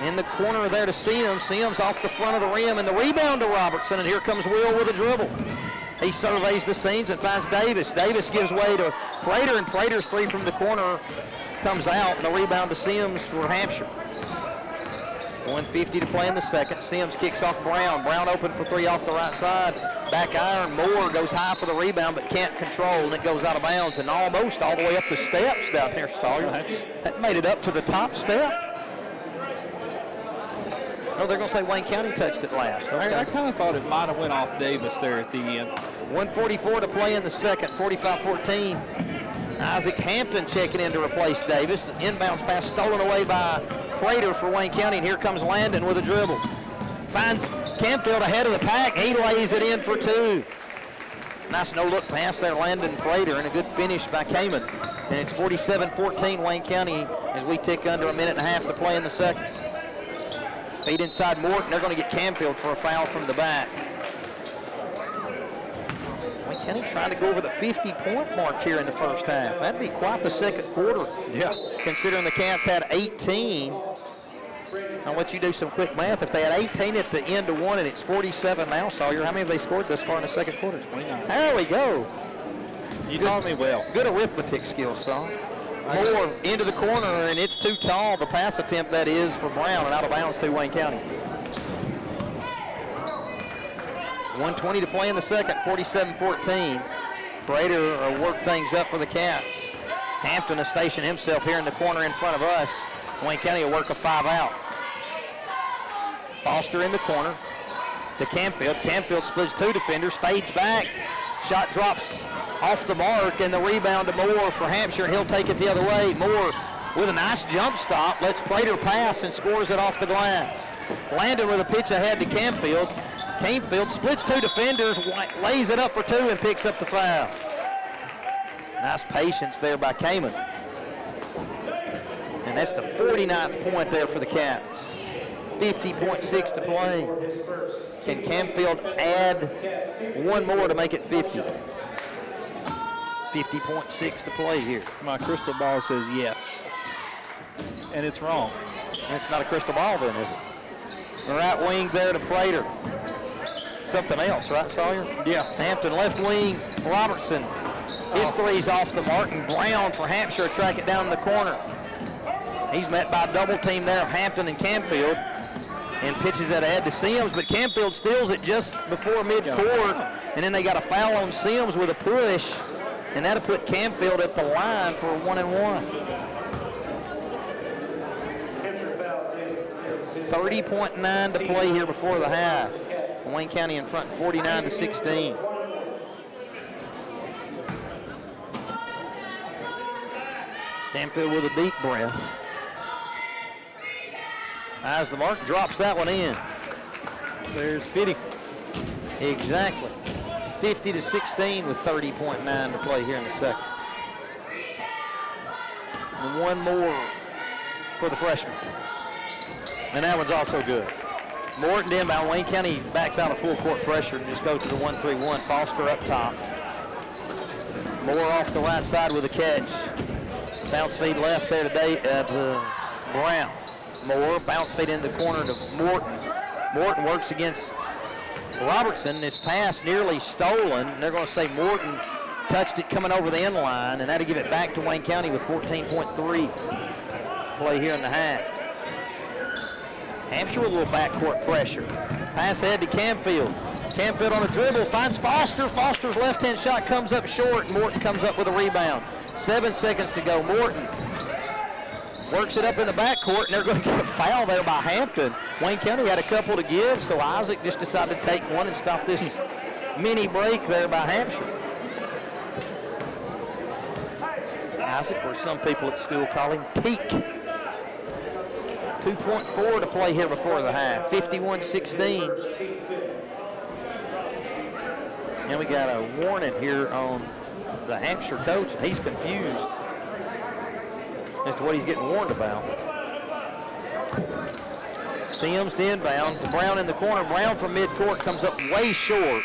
In the corner there to Sims. Sims off the front of the rim, and the rebound to Robertson, and here comes Will with a dribble. He surveys the scenes and finds Davis. Davis gives way to Prater, and Prater's three from the corner comes out, and the rebound to Sims for Hampshire. 1:50 to play in the second. Sims kicks off Brown. Brown open for three off the right side. Back iron. Moore goes high for the rebound, but can't control, and it goes out of bounds and almost all the way up the steps down there, Sawyer. That made it up to the top step. No, they're going to say Wayne County touched it last. Okay. I kind of thought it might have went off Davis there at the end. 1:44 to play in the second, 45-14. Isaac Hampton checking in to replace Davis. Inbounds pass stolen away by Prater for Wayne County, and here comes Landon with a dribble. Finds Campfield ahead of the pack. He lays it in for two. Nice no-look pass there, Landon Prater, and a good finish by Kamen. And it's 47-14 Wayne County as we tick under a minute and a half to play in the second. Feed inside Morton. They're going to get Campfield for a foul from the back. Wayne County trying to go over the 50-point mark here in the first half. That'd be quite the second quarter. Yeah. Considering the Cats had 18. I'll let you do some quick math. If they had 18 at the end of one and it's 47 now, Sawyer, how many have they scored this far in the second quarter? 29. There we go. You taught me well. Good arithmetic skills, Saw. Moore into the corner, and it's too tall. The pass attempt, that is, for Brown, and out of bounds to Wayne County. 1:20 to play in the second, 47-14. Prater will work things up for the Cats. Hampton has stationed himself here in the corner in front of us. Wayne County will work a 5 out. Foster in the corner to Campfield. Campfield splits two defenders, fades back. Shot drops off the mark, and the rebound to Moore for Hampshire, and he'll take it the other way. Moore with a nice jump stop, lets Prater pass and scores it off the glass. Landon with a pitch ahead to Campfield. Campfield splits two defenders, lays it up for two, and picks up the foul. Nice patience there by Kamen. And that's the 49th point there for the Cats. 50.6 to play. Can Campfield add one more to make it 50? 50.6 to play here. My crystal ball says yes. And it's wrong. It's not a crystal ball then, is it? The right wing there to Prater. Something else, right, Sawyer? Yeah. Hampton left wing, Robertson. His three's off the mark, and Brown for Hampshire track it down in the corner. He's met by a double team there of Hampton and Campfield, and pitches that ahead to Sims, but Campfield steals it just before midcourt, and then they got a foul on Sims with a push, and that'll put Campfield at the line for a 1-and-1. 30.9 to play here before the half. Wayne County in front, 49-16. Campfield with a deep breath. Eyes the mark, drops that one in. There's 50. Exactly. 50-16 with 30.9 to play here in the second. And one more for the freshman. And that one's also good. Morton inbound. Wayne County backs out of full court pressure and just goes to the 1-3-1. Foster up top. Moore off the right side with a catch. Bounce feed left there today to Brown. Moore, bounce feed in the corner to Morton. Morton works against Robertson. This pass nearly stolen. They're going to say Morton touched it coming over the end line, and that'll give it back to Wayne County with 14.3 play here in the half. Hampshire with a little backcourt pressure. Pass ahead to Campfield. Campfield on a dribble, finds Foster. Foster's left-hand shot comes up short. Morton comes up with a rebound. 7 seconds to go. Morton works it up in the backcourt, and they're going to get a foul there by Hampton. Wayne County had a couple to give, so Isaac just decided to take one and stop this mini break there by Hampshire. Isaac, or some people at school call him Teak. 2.4 to play here before the half, 51-16. And we got a warning here on the Hampshire coach, and he's confused as to what he's getting warned about. Sims to inbound, to Brown in the corner. Brown from midcourt comes up way short.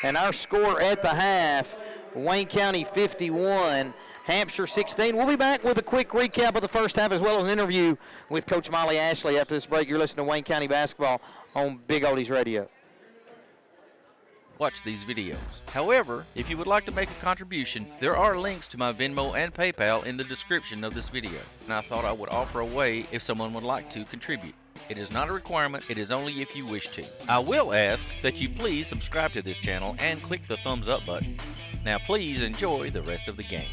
And our score at the half, Wayne County 51, Hampshire 16. We'll be back with a quick recap of the first half as well as an interview with Coach Molly Ashley after this break. You're listening to Wayne County basketball on Big Oldies Radio. Watch these videos. However, if you would like to make a contribution, there are links to my Venmo and PayPal in the description of this video, and I thought I would offer a way if someone would like to contribute. It is not a requirement. It is only if you wish to. I will ask that you please subscribe to this channel and click the thumbs up button. Now please enjoy the rest of the game.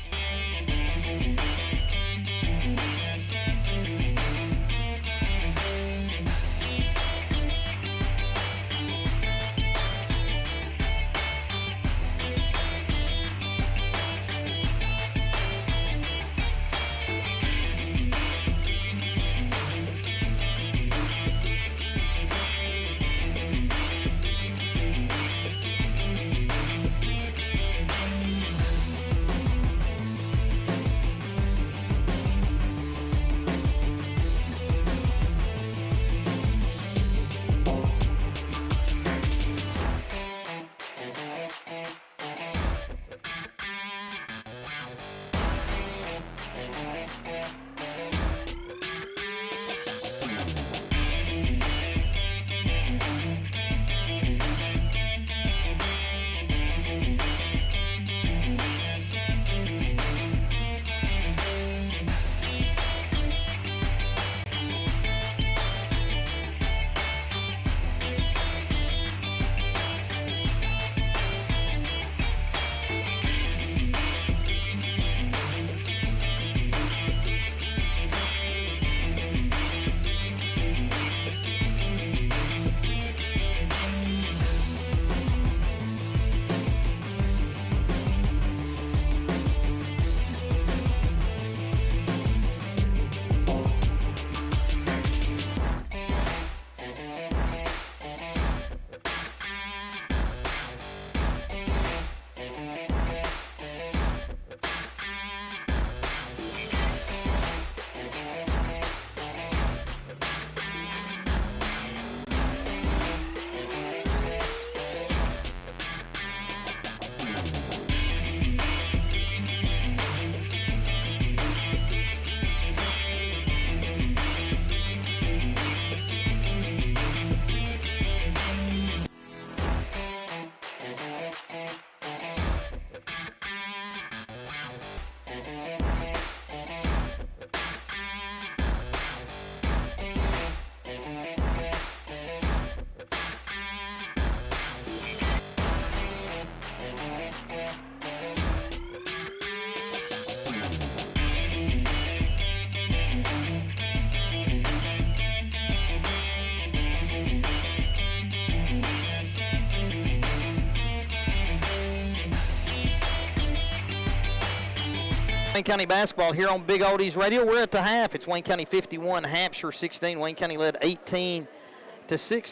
Wayne County basketball here on Big Oldies Radio. We're at the half. It's Wayne County 51, Hampshire 16. Wayne County led 18-6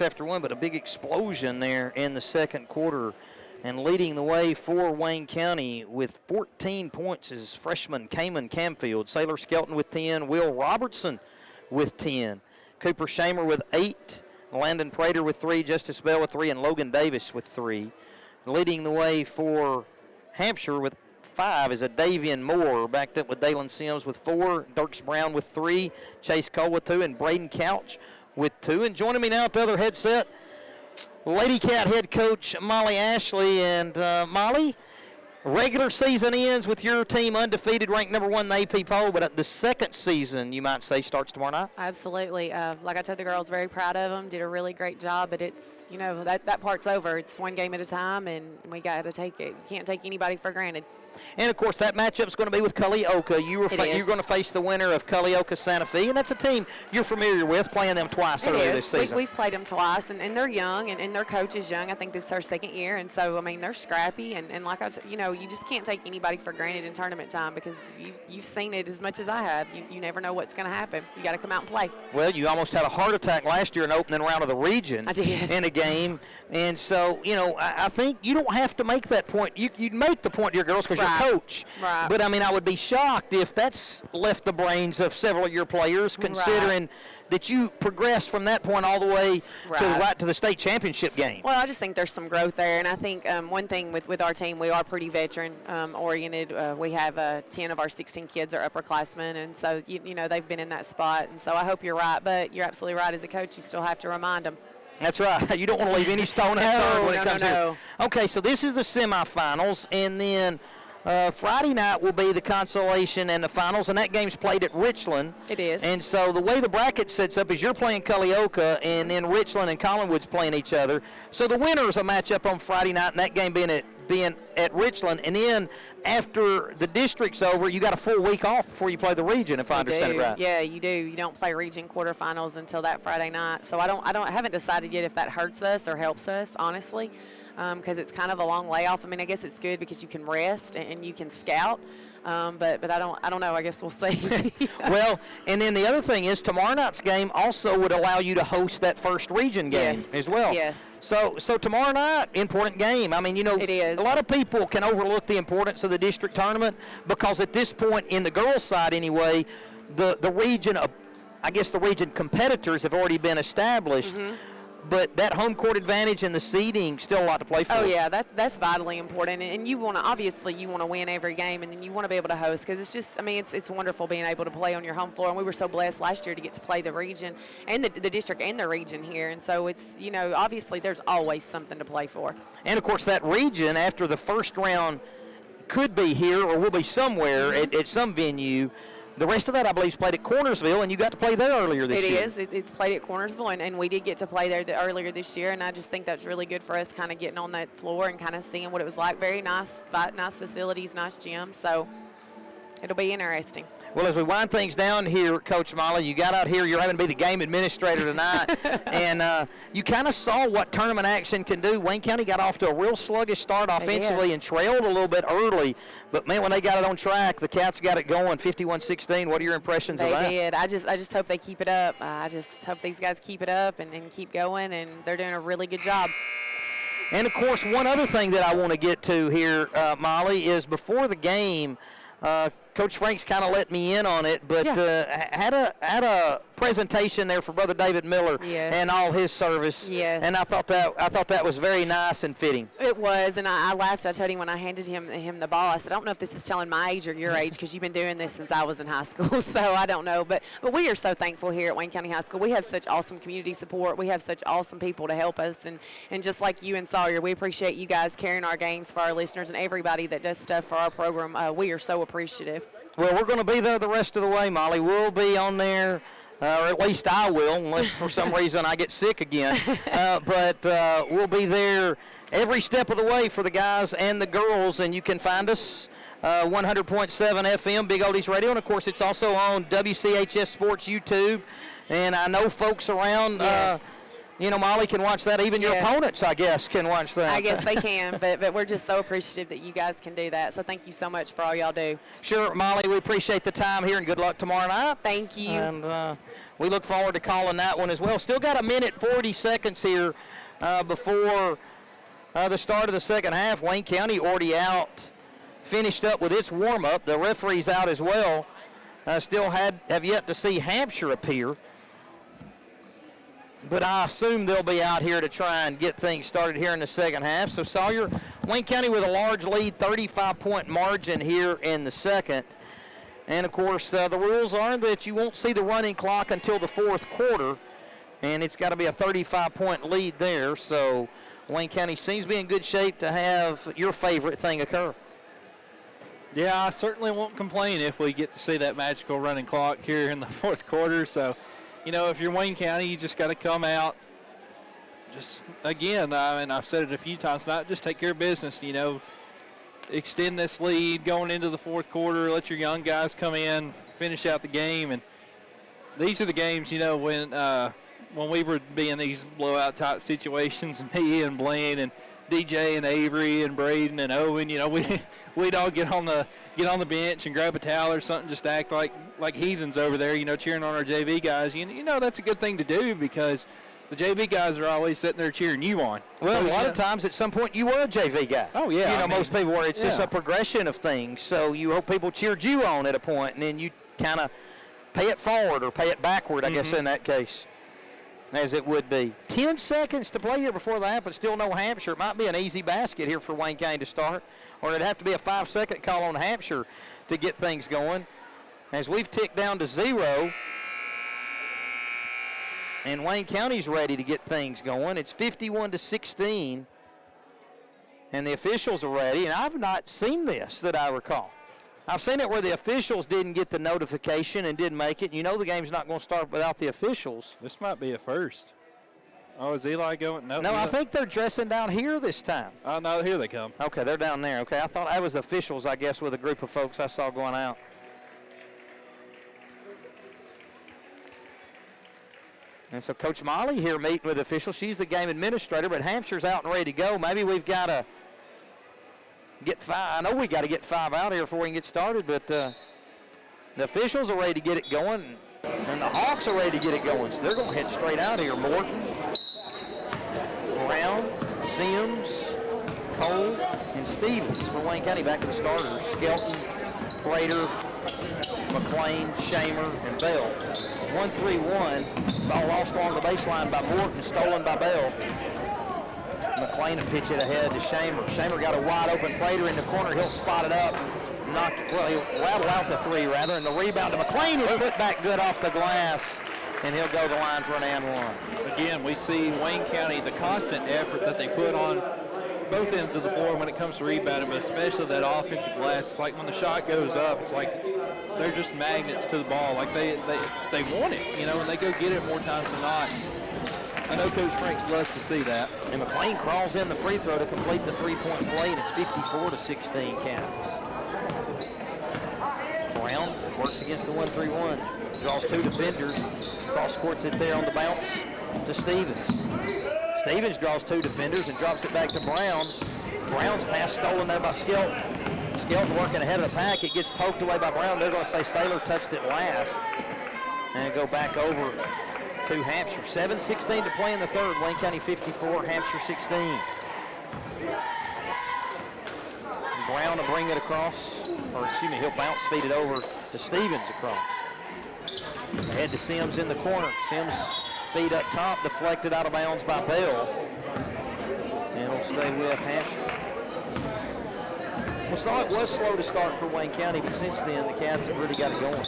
after one, but a big explosion there in the second quarter. And leading the way for Wayne County with 14 points is freshman Cayman Camfield. Sailor Skelton with 10. Will Robertson with 10. Cooper Shamer with 8. Landon Prater with 3. Justice Bell with 3. And Logan Davis with 3. Leading the way for Hampshire with 5 is a Davian Moore, backed up with Dalen Sims with 4. Dirks Brown with 3. Chase Cole with 2. And Braden Couch with 2. And joining me now at the other headset, Lady Cat head coach Molly Ashley. And Molly, regular season ends with your team undefeated, ranked number 1 in the AP poll, but the second season, you might say, starts tomorrow night? Absolutely. Like I told the girls, very proud of them, did a really great job, but it's, you know, that part's over. It's one game at a time, and we got to take it. You can't take anybody for granted. And, of course, that matchup is going to be with Culleoka. You're going to face the winner of Culleoka Santa Fe, and that's a team you're familiar with, playing them twice earlier this season. We've played them twice, and they're young, and their coach is young. I think this is their second year, and so, I mean, they're scrappy, and like I said, you know, you just can't take anybody for granted in tournament time because you've seen it as much as I have. You never know what's going to happen. You got to come out and play. Well, you almost had a heart attack last year in the opening round of the region. I did. In a game, and so, you know, I think you don't have to make that point. You'd make the point to your girls because you're coach. Right. But, I mean, I would be shocked if that's left the brains of several of your players, considering that you progressed from that point all the way to the state championship game. Well, I just think there's some growth there, and I think one thing with our team, we are pretty veteran-oriented. We have 10 of our 16 kids are upperclassmen, and so, you know, they've been in that spot, and so I hope you're right. But you're absolutely right. As a coach, you still have to remind them. That's right. You don't want to leave any stone unturned when it comes no. here. Okay, so this is the semifinals, and then Friday night will be the consolation and the finals, and that game's played at Richland. It is. And so the way the bracket sets up is you're playing Cullioca, and then Richland and Collinwood's playing each other. So the winners will match up on Friday night, and that game being at Richland. And then after the district's over, you got a full week off before you play the region, if I understand it right. Yeah, you do. You don't play region quarterfinals until that Friday night. So I haven't decided yet if that hurts us or helps us, honestly. Because it's kind of a long layoff. I mean, I guess it's good because you can rest and you can scout. But I don't know. I guess we'll see. Well, and then the other thing is tomorrow night's game also would allow you to host that first region game as well. Yes. So tomorrow night, important game. I mean, it is. A lot of people can overlook the importance of the district tournament because at this point in the girls' side anyway, the region, I guess the region competitors have already been established. Mm-hmm. But that home court advantage and the seeding, still a lot to play for. Oh, yeah, that's vitally important. And you want to, obviously, you want to win every game, and then you want to be able to host because it's just, I mean, it's wonderful being able to play on your home floor. And we were so blessed last year to get to play the region and the district and the region here. And so it's, obviously there's always something to play for. And, of course, that region, after the first round, could be here or will be somewhere at some venue. The rest of that, I believe, is played at Cornersville, and you got to play there earlier this year. It is. It's played at Cornersville, and we did get to play there earlier this year, and I just think that's really good for us, kind of getting on that floor and kind of seeing what it was like. Very nice facilities, nice gym, so it'll be interesting. Well, as we wind things down here, Coach Molly, you got out here, you're having to be the game administrator tonight, and you kind of saw what tournament action can do. Wayne County got off to a real sluggish start offensively and trailed a little bit early, but, man, when they got it on track, the Cats got it going, 51-16. What are your impressions of that? They did. I just hope they keep it up. I just hope these guys keep it up and keep going, and they're doing a really good job. And, of course, one other thing that I want to get to here, Molly, is before the game, Coach Frank's kind of let me in on it, but had a presentation there for Brother David Miller and all his service. Yes. And I thought that was very nice and fitting. It was, and I laughed. I told him when I handed him the ball, I said, I don't know if this is telling my age or your age because you've been doing this since I was in high school, so I don't know. But we are so thankful here at Wayne County High School. We have such awesome community support. We have such awesome people to help us, and just like you and Sawyer, we appreciate you guys carrying our games for our listeners and everybody that does stuff for our program. We are so appreciative. Well, we're going to be there the rest of the way, Molly. We'll be on there, or at least I will, unless for some reason I get sick again. But we'll be there every step of the way for the guys and the girls, and you can find us 100.7 FM, Big Oldies Radio, and, of course, it's also on WCHS Sports YouTube. And I know folks around Molly can watch that. Even your opponents, I guess, can watch that. I guess they can, but we're just so appreciative that you guys can do that. So thank you so much for all y'all do. Sure, Molly, we appreciate the time here, and good luck tomorrow night. Thank you. And we look forward to calling that one as well. Still got 1:40 here before the start of the second half. Wayne County already finished up with its warm-up. The referee's out as well. Still have yet to see Hampshire appear. But I assume they'll be out here to try and get things started here in the second half. So, Sawyer, Wayne County with a large lead, 35-point margin here in the second. And, of course, the rules are that you won't see the running clock until the fourth quarter, and it's got to be a 35-point lead there. So, Wayne County seems to be in good shape to have your favorite thing occur. Yeah, I certainly won't complain if we get to see that magical running clock here in the fourth quarter. So, if you're Wayne County, you just got to come out. Just, again, and I've said it a few times tonight, just take care of business, extend this lead going into the fourth quarter, let your young guys come in, finish out the game. And these are the games, when we were being these blowout type situations, me and Blaine and DJ and Avery and Braden and Owen, we'd all get on the bench and grab a towel or something, just act like heathens over there, cheering on our JV guys. That's a good thing to do because the JV guys are always sitting there cheering you on. Well, so, a lot of times at some point you were a JV guy. Oh, yeah. Most people were. It's just a progression of things. So you hope people cheered you on at a point, and then you kind of pay it forward or pay it backward, I guess, in that case, as it would be. 10 seconds to play here before that, but still no Hampshire. It might be an easy basket here for Wayne County to start, or it'd have to be a 5-second call on Hampshire to get things going. As we've ticked down to 0, and Wayne County's ready to get things going. It's 51-16. And the officials are ready, and I've not seen this that I recall. I've seen it where the officials didn't get the notification and didn't make it. You know the game's not going to start without the officials. This might be a first. Oh, is Eli going? No, I think they're dressing down here this time. Oh, no, here they come. Okay, they're down there. Okay, I thought that was officials, I guess, with a group of folks I saw going out. And so Coach Molly here meeting with officials. She's the game administrator, but Hampshire's out and ready to go. Maybe we've got to get 5. I know we got to get 5 out here before we can get started, but the officials are ready to get it going, and the Hawks are ready to get it going. So they're going to head straight out here. Morton, Brown, Sims, Cole, and Stevens for Wayne County back to the starters. Skelton, Prater, McLean, Shamer, and Bell. 1-3-1. Ball lost along the baseline by Morton, stolen by Bell. McLean will pitch it ahead to Shamer. Shamer got a wide open Prater in the corner. He'll spot it up. He'll rattle out the 3 rather, and the rebound to McLean is put back good off the glass, and he'll go to the line for an and 1. Again, we see Wayne County, the constant effort that they put on both ends of the floor when it comes to rebounding, but especially that offensive glass. It's like when the shot goes up, it's like they're just magnets to the ball. Like they want it, you know, and they go get it more times than not. I know Coach Franks loves to see that. And McLean crawls in the free throw to complete the 3-point play, and it's 54-16 counts. Brown works against the 1-3-1. Draws 2 defenders. Cross courts it there on the bounce to Stevens. Stevens draws 2 defenders and drops it back to Brown. Brown's pass stolen there by Skelton. Skelton working ahead of the pack. It gets poked away by Brown. They're going to say Saylor touched it last. And go back over to Hampshire. 7:16 to play in the third. Wayne County 54, Hampshire 16. Brown will bring it across, or excuse me, he'll bounce, feed it over to Stevens across. Ahead to Sims in the corner. Sims feed up top, deflected out of bounds by Bell. And it'll stay with Hampshire. We saw it was slow to start for Wayne County, but since then the Cats have really got it going.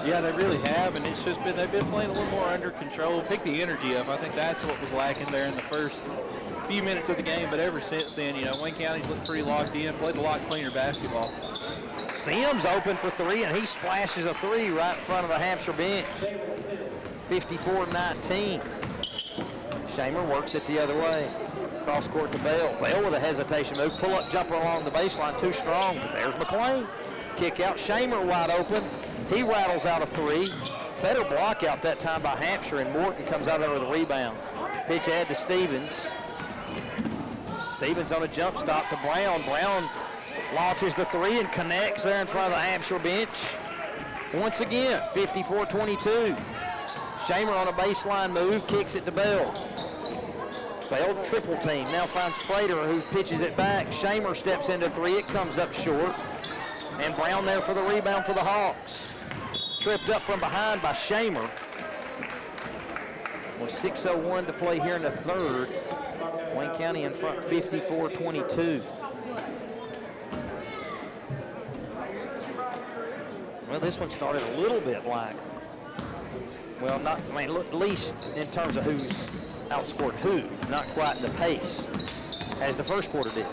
Yeah, they really have, and it's just been, they've been playing a little more under control, pick the energy up. I think that's what was lacking there in the first few minutes of the game, but ever since then, you know, Wayne County's looked pretty locked in, played a lot cleaner basketball. Sims open for 3, and he splashes a 3 right in front of the Hampshire bench. 54-19. Shamer works it the other way. Cross court to Bell. Bell with a hesitation move. Pull-up jumper along the baseline, too strong, but there's McLean. Kick out. Shamer wide open. He rattles out a 3. Better block out that time by Hampshire, and Morton comes out there with a rebound. Pitch ahead to Stevens. Stevens on a jump stop to Brown. Brown launches the 3 and connects there in front of the Hampshire bench. Once again, 54-22. Shamer on a baseline move, kicks it to Bell. Bell triple team, now finds Prater, who pitches it back. Shamer steps into 3, it comes up short. And Brown there for the rebound for the Hawks. Tripped up from behind by Shamer. With 6:01 to play here in the third. Wayne County in front 54-22. Well, this one started a little bit like, well, not, I mean, at least in terms of who's outscored who, not quite the pace as the first quarter did.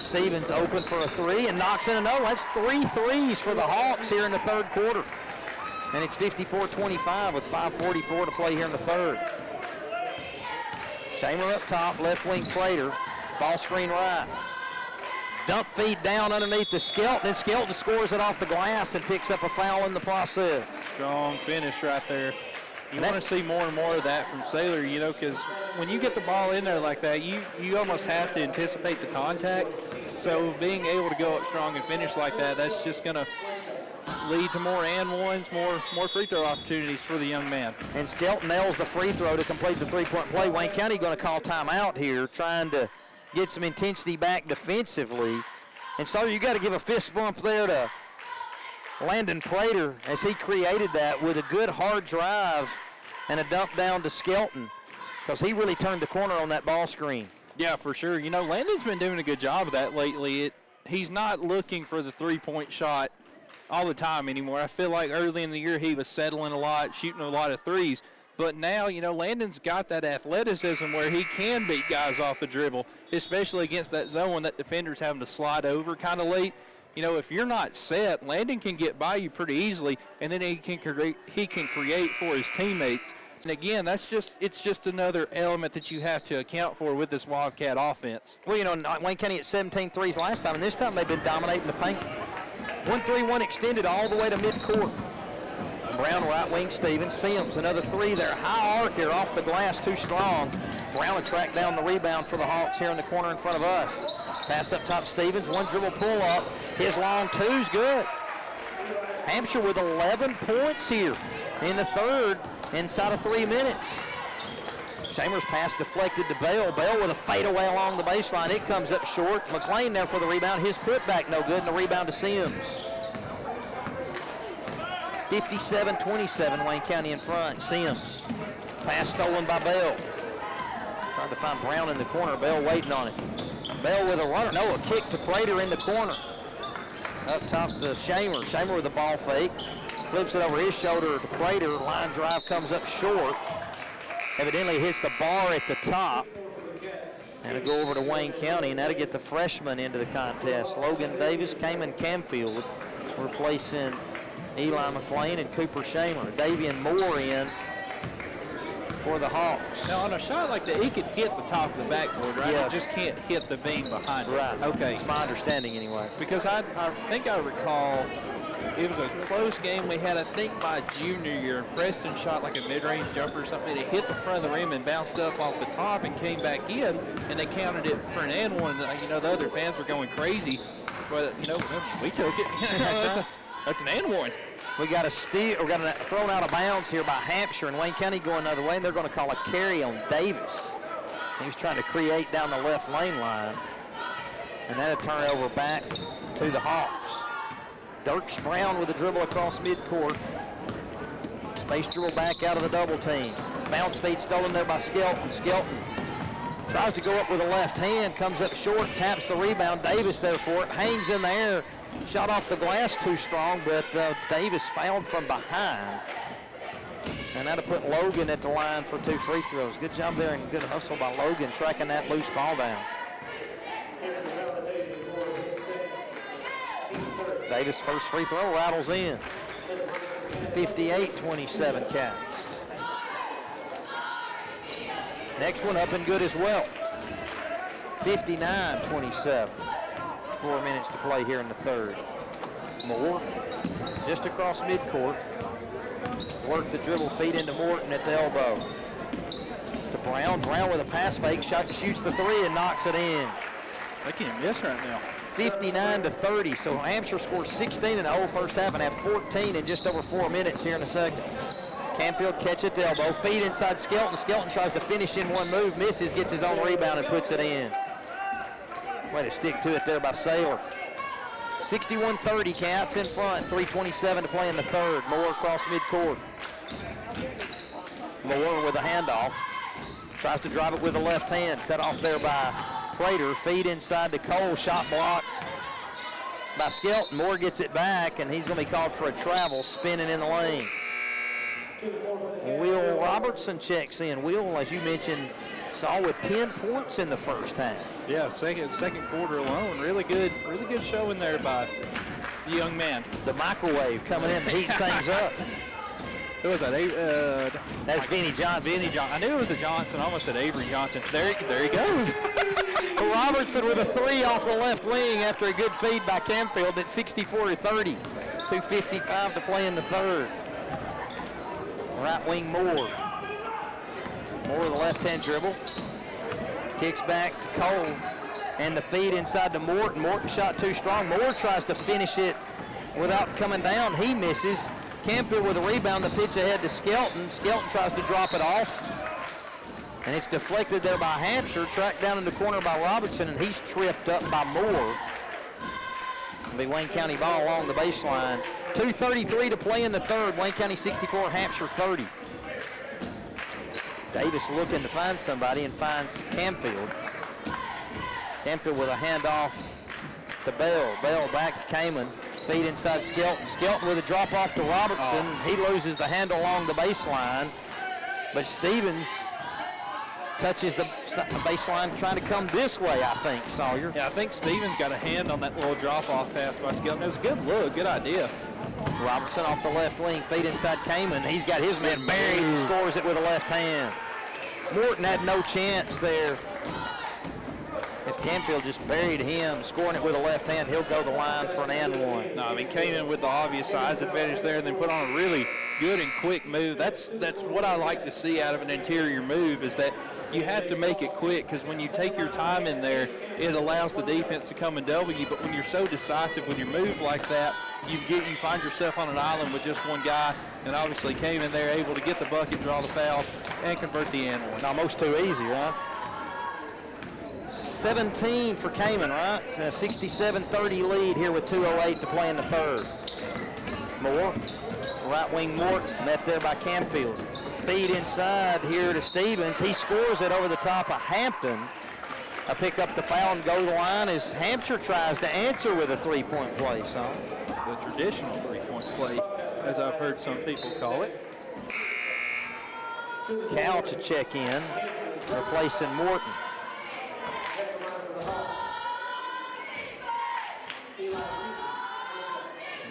Stevens open for a 3 and knocks in another. That's 3 threes for the Hawks here in the third quarter. And it's 54-25 with 5:44 to play here in the third. Shamer up top, left wing Prater. Ball screen right. Dump feed down underneath the Skelton, and Skelton scores it off the glass and picks up a foul in the process. Strong finish right there. You want to see more and more of that from Saylor, you know, because when you get the ball in there like that, you almost have to anticipate the contact. So being able to go up strong and finish like that, that's just going to lead to more and ones, more free throw opportunities for the young man. And Skelton nails the free throw to complete the 3-point play. Wayne County going to call timeout here, trying to get some intensity back defensively. And so you got to give a fist bump there to Landon Prater as he created that with a good hard drive and a dump down to Skelton, because he really turned the corner on that ball screen. Yeah, for sure. You know, Landon's been doing a good job of that lately. He's not looking for the 3-point shot all the time anymore. I feel like early in the year he was settling a lot, shooting a lot of threes. But now, you know, Landon's got that athleticism where he can beat guys off the dribble, especially against that zone that defender's having to slide over kind of late. You know, if you're not set, Landon can get by you pretty easily, and then he can create for his teammates. And again, it's just another element that you have to account for with this Wildcat offense. Well, you know, Wayne County at 17 threes last time, and this time they've been dominating the paint. 1-3-1 extended all the way to midcourt. Brown, right wing, Stevens. Sims, another three there. High arc here off the glass, too strong. Brown will track down the rebound for the Hawks here in the corner in front of us. Pass up top, Stevens. One dribble pull up. His long two's good. Hampshire with 11 points here in the third inside of 3 minutes. Shamer's pass deflected to Bell. Bell with a fadeaway along the baseline. It comes up short. McLean there for the rebound. His putback no good, and the rebound to Sims. 57-27, Wayne County in front. Sims. Pass stolen by Bell. Trying to find Brown in the corner. Bell waiting on it. Bell with a runner. No, a kick to Prater in the corner. Up top to Shamer. Shamer with the ball fake. Flips it over his shoulder to Prater. Line drive comes up short. Evidently hits the bar at the top. And it'll go over to Wayne County, and that'll get the freshman into the contest. Logan Davis, Kamen Camfield replacing Eli McLean and Cooper Shamer. Davian Moore in for the Hawks. Now, on a shot like that, he could hit the top of the backboard, right? Yes. He just can't hit the beam behind it. Right. Okay. It's my understanding anyway. Because I think I recall it was a close game we had, I think, my junior year. Preston shot like a mid-range jumper or something. It hit the front of the rim and bounced up off the top and came back in, and they counted it for an and one. You know, the other fans were going crazy. But, you know, we took it. That's an and one. We got a steal, we got a thrown out of bounds here by Hampshire, and Wayne County going another way, and they're going to call a carry on Davis. He was trying to create down the left lane line, and that'll turn it over back to the Hawks. Dirks Brown with a dribble across midcourt. Space dribble back out of the double team. Bounce feed stolen there by Skelton. Skelton tries to go up with a left hand, comes up short, taps the rebound. Davis there for it, hangs in the air. Shot off the glass too strong, but Davis fouled from behind. And that'll put Logan at the line for 2 free throws. Good job there and good hustle by Logan tracking that loose ball down. Davis' first free throw rattles in. 58-27 Cats. Next one up and good as well. 59-27. 4 minutes to play here in the third. Moore just across midcourt. Work the dribble, feed into Morton at the elbow. To Brown. Brown with a pass fake. Shoots the three and knocks it in. They can't miss right now. 59-30. So Hampshire scores 16 in the whole first half and have 14 in just over 4 minutes here in a second. Canfield catch at the elbow. Feed inside Skelton. Skelton tries to finish in one move. Misses. Gets his own rebound and puts it in. Way to stick to it there by Saylor. 61-30, Cats in front. 3:27 to play in the third. Moore across midcourt. Moore with a handoff. Tries to drive it with the left hand. Cut off there by Prater. Feed inside to Cole. Shot blocked by Skelton. Moore gets it back, and he's going to be called for a travel, spinning in the lane. Will Robertson checks in. Will, as you mentioned, saw with 10 points in the first half. Yeah, second quarter alone. Really good showing there by the young man. The microwave coming in, heating things up. Who was that? That's Vinny Johnson. Vinny Johnson. I knew it was a Johnson. I almost said Avery Johnson. There he goes. Robertson with a three off the left wing after a good feed by Camfield at 64-30. 2:55 to play in the third. Right wing Moore. Moore with a left-hand dribble. Kicks back to Cole. And the feed inside to Morton. Morton shot too strong. Moore tries to finish it without coming down. He misses. Camfield with a rebound. The pitch ahead to Skelton. Skelton tries to drop it off. And it's deflected there by Hampshire. Tracked down in the corner by Robertson. And he's tripped up by Moore. It'll be Wayne County ball along the baseline. 2:33 to play in the third. Wayne County 64, Hampshire 30. Davis looking to find somebody and finds Camfield. Camfield with a handoff to Bell. Bell back to Kamen. Feed inside Skelton. Skelton with a drop off to Robertson. He loses the handle along the baseline. But Stevens touches the baseline trying to come this way, I think, Sawyer. Yeah, I think Stevens got a hand on that little drop-off pass by Skelton. It was a good look, good idea. Robertson off the left wing, feed inside Kamen. He's got his man buried and scores it with a left hand. Morton had no chance there. As Canfield just buried him, scoring it with a left hand. He'll go the line for an and one. No, I mean, came in with the obvious size advantage there and then put on a really good and quick move. That's what I like to see out of an interior move, is that you have to make it quick, because when you take your time in there, it allows the defense to come and double you. But when you're so decisive with your move like that, you find yourself on an island with just one guy, and obviously came in there able to get the bucket, draw the foul, and convert the and one. Almost too easy, right? 17 for Kamen, right? 67-30 lead here with 2:08 to play in the third. Moore, right wing Morton, met there by Canfield. Feed inside here to Stevens. He scores it over the top of Hampton. I pick up the foul and go to the line as Hampshire tries to answer with a three-point play, so. The traditional three-point play, as I've heard some people call it. Cal to check in, replacing Morton.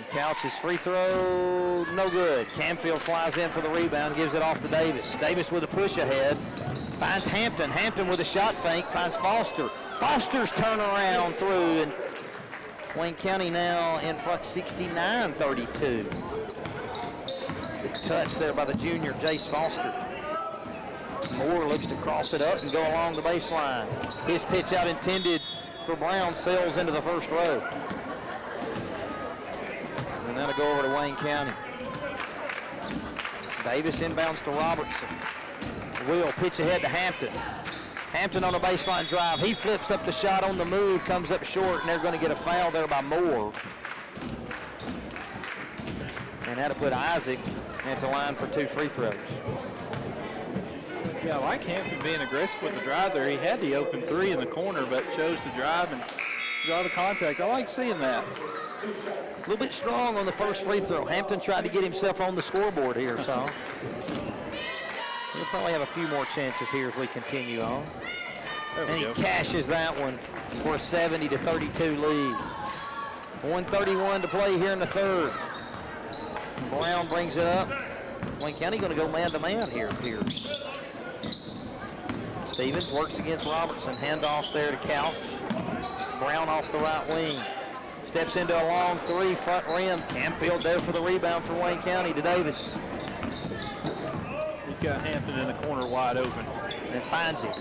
Couch's free throw, no good. Canfield flies in for the rebound, gives it off to Davis. Davis with a push ahead, finds Hampton. Hampton with a shot fake, finds Foster. Foster's turnaround through, and Wayne County now in front 69-32. Good touch there by the junior, Jace Foster. Moore looks to cross it up and go along the baseline. His pitch out intended for Brown sails into the first row. And that'll go over to Wayne County. Davis inbounds to Robertson. Will pitch ahead to Hampton. Hampton on a baseline drive. He flips up the shot on the move, comes up short, and they're going to get a foul there by Moore. And that'll put Isaac at the line for 2 free throws. Yeah, I like Hampton being aggressive with the drive there. He had the open three in the corner, but chose to drive and draw the contact. I like seeing that. A little bit strong on the first free throw. Hampton tried to get himself on the scoreboard here, so he'll probably have a few more chances here as we continue on. And he cashes that one for a 70-32 lead. 1:31 to play here in the third. Brown brings it up. Wayne County going to go man-to-man here, it appears. Stevens works against Robertson. Handoff there to Couch. Brown off the right wing. Steps into a long three, front rim. Canfield there for the rebound for Wayne County to Davis. He's got Hampton in the corner wide open. And finds him.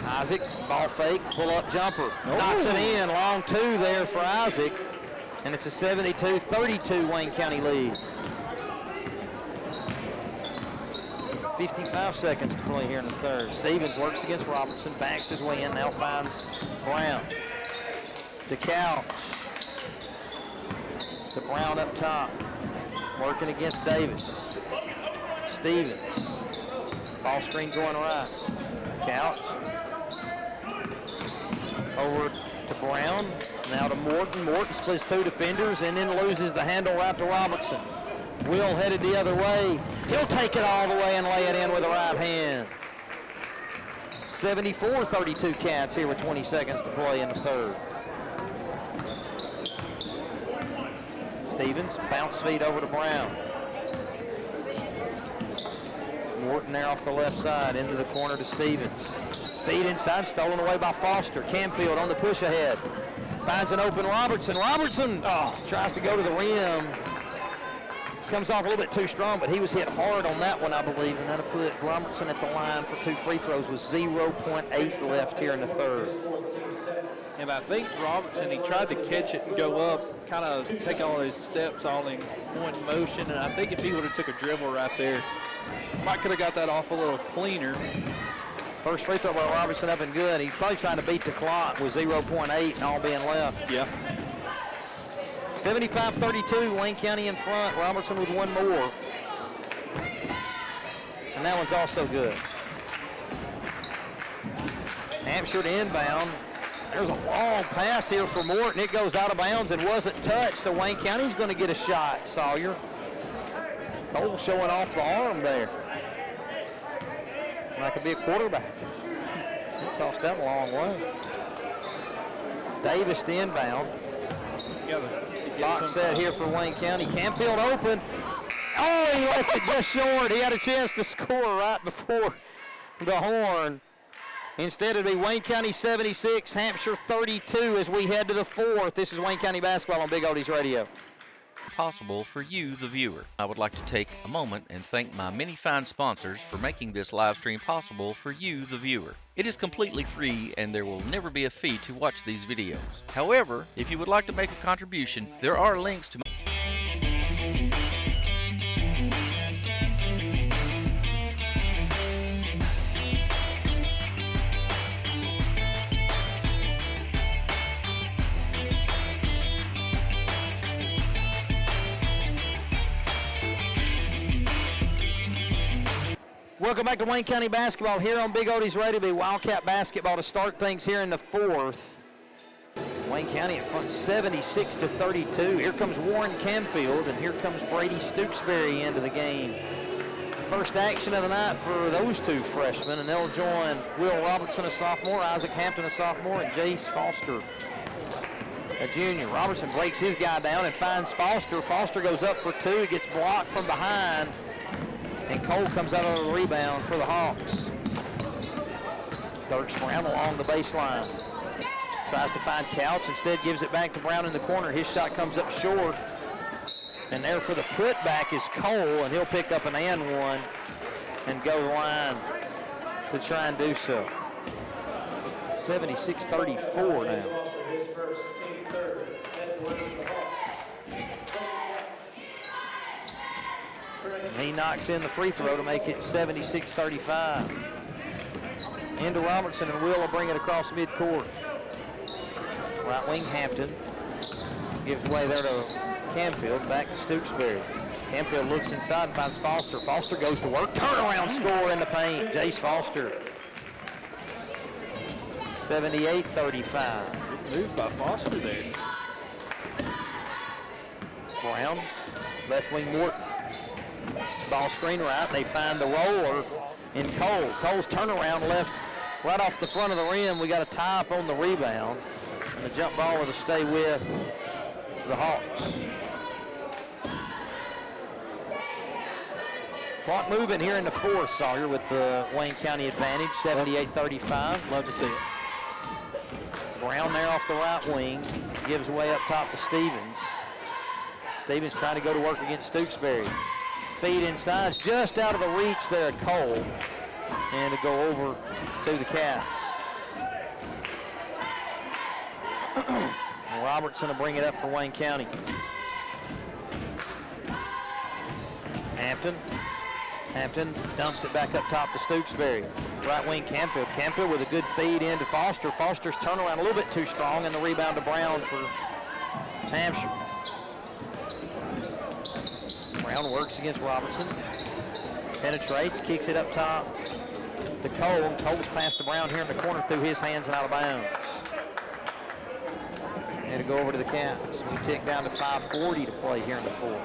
Isaac, ball fake, pull-up jumper. Knocks it in, long two there for Isaac. And it's a 72-32 Wayne County lead. 55 seconds to play here in the third. Stevens works against Robertson, backs his way in, now finds Brown. To Couch. To Brown up top. Working against Davis. Stevens. Ball screen going right. Couch. Over to Brown. Now to Morton. Morton splits 2 defenders and then loses the handle right to Robertson. Will headed the other way. He'll take it all the way and lay it in with the right hand. 74-32 Cats here with 20 seconds to play in the third. Stevens, bounce feed over to Brown. Morton there off the left side, into the corner to Stevens. Feed inside, stolen away by Foster. Canfield on the push ahead. Finds an open Robertson. Robertson tries to go to the rim. Comes off a little bit too strong, but he was hit hard on that one, I believe, and that'll put Robertson at the line for 2 free throws with 0.8 left here in the third. And I think Robertson, he tried to catch it and go up, kind of take all his steps all in one motion, and I think if he would have took a dribble right there, might could have got that off a little cleaner. First free throw by Robertson up and good. He's probably trying to beat the clock with 0.8 and all being left. Yeah. 75-32, Wayne County in front. Robertson with one more. And that one's also good. Hampshire to inbound. There's a long pass here for Morton. It goes out of bounds and wasn't touched, so Wayne County's going to get a shot, Sawyer. Cole showing off the arm there. I could be a quarterback. He tossed that a long way. Davis to inbound. Box set here for Wayne County. Canfield open. Oh, he left it just short. He had a chance to score right before the horn. Instead, it'll be Wayne County 76, Hampshire 32 as we head to the fourth. This is Wayne County basketball on Big Oldies Radio. Possible for you, the viewer. I would like to take a moment and thank my many fine sponsors for making this live stream possible for you, the viewer. It is completely free and there will never be a fee to watch these videos. However, if you would like to make a contribution, there are links to Welcome back to Wayne County basketball here on Big Oldies Radio. Be Wildcat basketball to start things here in the fourth. Wayne County in front 76-32. Here comes Warren Canfield, and here comes Brady Stooksbury into the game. First action of the night for those two freshmen, and they'll join Will Robertson, a sophomore, Isaac Hampton, a sophomore, and Jace Foster, a junior. Robertson breaks his guy down and finds Foster. Foster goes up for two. He gets blocked from behind. And Cole comes out of the rebound for the Hawks. Dirks Brown along the baseline. Tries to find Couch, instead gives it back to Brown in the corner. His shot comes up short. And there for the putback is Cole, and he'll pick up an and one and go the line to try and do so. 76-34 now. He knocks in the free throw to make it 76-35. Into Robertson, and Will bring it across midcourt. Right wing Hampton gives way there to Canfield, back to Stooksbury. Canfield looks inside and finds Foster. Foster goes to work, turnaround score in the paint. Jace Foster. 78-35. Move by Foster there. Brown, left wing Morton. Ball screen right. They find the roller in Cole. Cole's turnaround left right off the front of the rim. We got a tie up on the rebound. And the jump ball will stay with the Hawks. Clock moving here in the fourth, Sawyer, with the Wayne County advantage, 78-35. Love to see it. Brown there off the right wing. Gives away up top to Stevens. Stevens trying to go to work against Stooksbury. Feed inside, just out of the reach there at Cole. And to go over to the Cats. Robertson will bring it up for Wayne County. Hampton dumps it back up top to Stooksbury. Right wing Canfield. Canfield with a good feed into Foster. Foster's turnaround a little bit too strong, and the rebound to Brown for Hampshire. Brown works against Robertson. Penetrates, kicks it up top to Cole, and Cole's pass to Brown here in the corner through his hands and out of bounds. And to go over to the Cats. We tick down to 5:40 to play here in the fourth.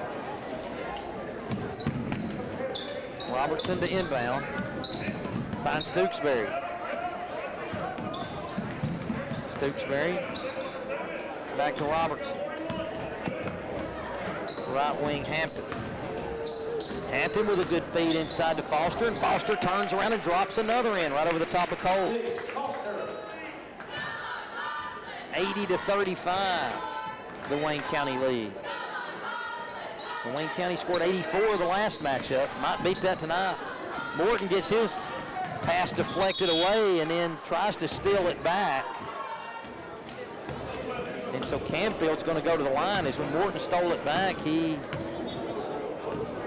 Robertson to inbound. Finds Stooksbury. Stooksbury back to Robertson. Right wing Hampton. Hampton with a good feed inside to Foster, and Foster turns around and drops another in right over the top of Cole. 80-35, the Wayne County lead. The Wayne County scored 84 the last matchup. Might beat that tonight. Morton gets his pass deflected away and then tries to steal it back. And so Canfield's going to go to the line. As when Morton stole it back, he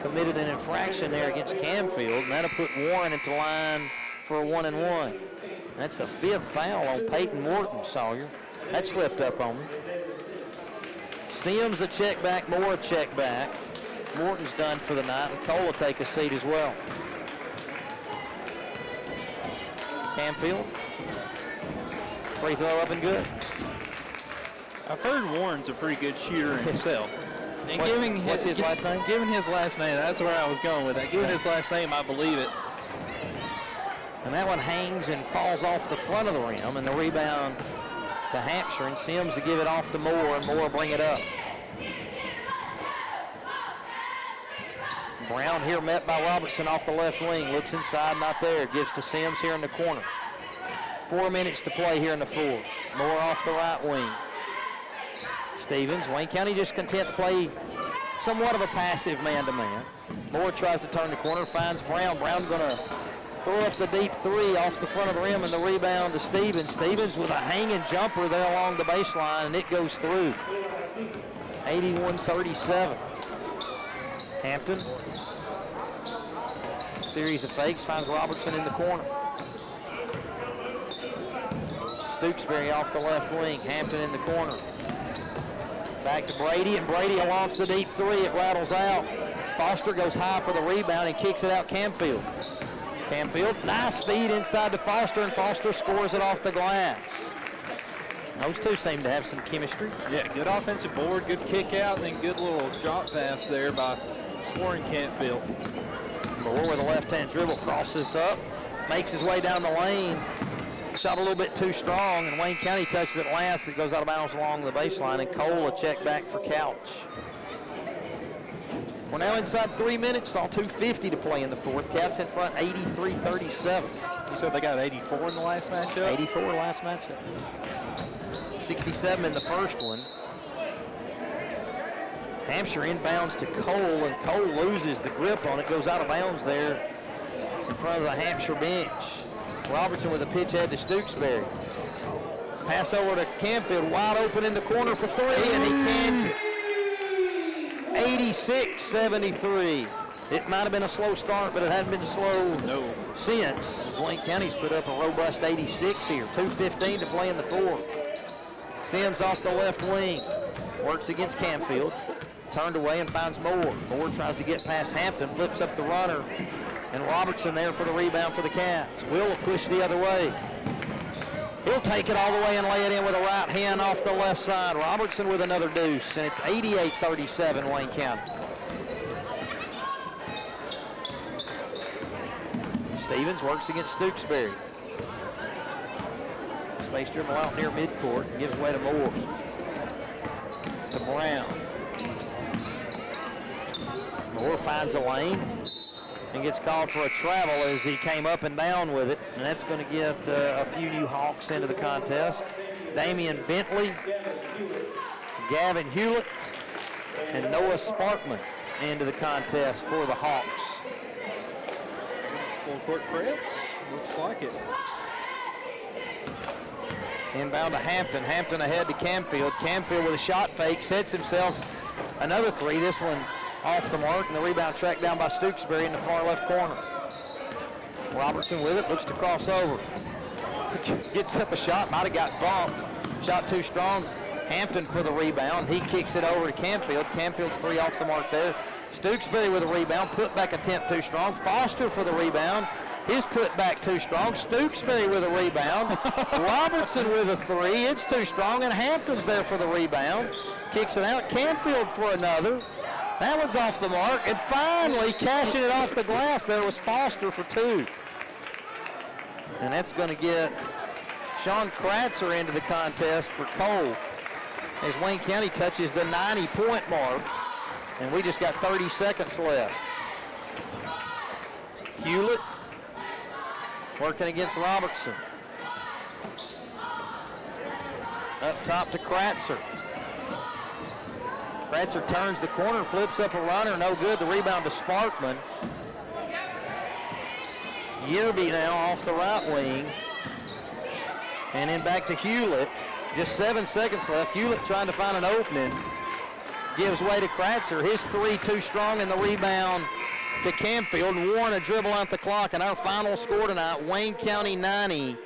committed an infraction there against Canfield, and that'll put Warren into line for a 1-and-1. That's the fifth foul on Peyton Morton, Sawyer. That slipped up on him. Sims a check back, Moore a check back. Morton's done for the night, and Cole will take a seat as well. Canfield. Free throw up and good. I've heard Warren's a pretty good shooter himself. And What's his last name? Given his last name, that's where I was going with that. Given his last name, I believe it. And that one hangs and falls off the front of the rim, and the rebound to Hampshire, and Sims to give it off to Moore, and Moore will bring it up. Brown here met by Robertson off the left wing. Looks inside, not there. Gives to Sims here in the corner. 4 minutes to play here in the fourth. Moore off the right wing. Stevens, Wayne County just content to play somewhat of a passive man-to-man. Moore tries to turn the corner, finds Brown. Brown gonna throw up the deep three off the front of the rim, and the rebound to Stevens. Stevens with a hanging jumper there along the baseline, and it goes through. 81-37. Hampton, series of fakes, finds Robertson in the corner. Stooksbury off the left wing, Hampton in the corner. Back to Brady, and Brady launches the deep three. It rattles out. Foster goes high for the rebound and kicks it out Camfield. Camfield, nice feed inside to Foster, and Foster scores it off the glass. Those two seem to have some chemistry. Yeah, good offensive board, good kick out, and then good little drop pass there by Warren Cantfield. Moore with a left-hand dribble, crosses up, makes his way down the lane. Shot a little bit too strong, and Wayne County touches it last. It goes out of bounds along the baseline, and Cole a check back for Couch. We're now inside 3 minutes, all 2:50 to play in the fourth. Cats in front 83-37. You said they got 84 in the last matchup? 84 last matchup. 67 in the first one. Hampshire inbounds to Cole, and Cole loses the grip on it, goes out of bounds there in front of the Hampshire bench. Robertson with a pitch head to Stooksbury. Pass over to Camfield, wide open in the corner for three, and he cans it. 86-73. It might have been a slow start, but it hadn't been slow since. Wayne County's put up a robust 86 here. 2:15 to play in the fourth. Sims off the left wing. Works against Camfield. Turned away and finds Moore. Moore tries to get past Hampton, flips up the runner, and Robertson there for the rebound for the Cats. Will push the other way. He'll take it all the way and lay it in with a right hand off the left side. Robertson with another deuce, and it's 88-37 Wayne County. Stevens works against Stooksbury. Space dribble out near midcourt and gives way to Moore. To Brown. Moore finds a lane and gets called for a travel as he came up and down with it, and that's going to get a few new Hawks into the contest. Damian Bentley, Gavin Hewlett, and Noah Sparkman into the contest for the Hawks. Full court press, looks like it. Inbound to Hampton. Hampton ahead to Camfield. Camfield with a shot fake, sets himself another three. This one off the mark, and the rebound tracked down by Stooksbury in the far left corner. Robertson with it, looks to cross over. Gets up a shot, might have got bumped. Shot too strong. Hampton for the rebound. He kicks it over to Camfield. Camfield's three off the mark there. Stooksbury with a rebound, put back attempt too strong. Foster for the rebound. His put back too strong. Stooksbury with a rebound. Robertson with a three. It's too strong, and Hampton's there for the rebound. Kicks it out. Camfield for another. That one's off the mark, and finally cashing it off the glass there was Foster for two. And that's going to get Sean Kratzer into the contest for Cole as Wayne County touches the 90-point mark, and we just got 30 seconds left. Hewlett working against Robertson. Up top to Kratzer. Kratzer turns the corner, flips up a runner, no good. The rebound to Sparkman. Yearby now off the right wing. And then back to Hewlett. Just 7 seconds left. Hewlett trying to find an opening. Gives way to Kratzer. His three too strong, and the rebound to Camfield. Warren a dribble out the clock, and our final score tonight, Wayne County 90,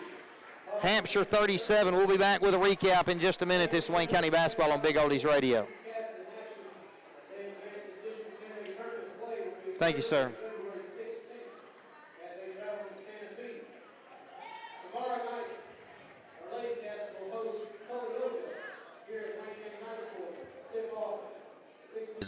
Hampshire 37. We'll be back with a recap in just a minute. This is Wayne County basketball on Big Oldies Radio. Thank you, sir.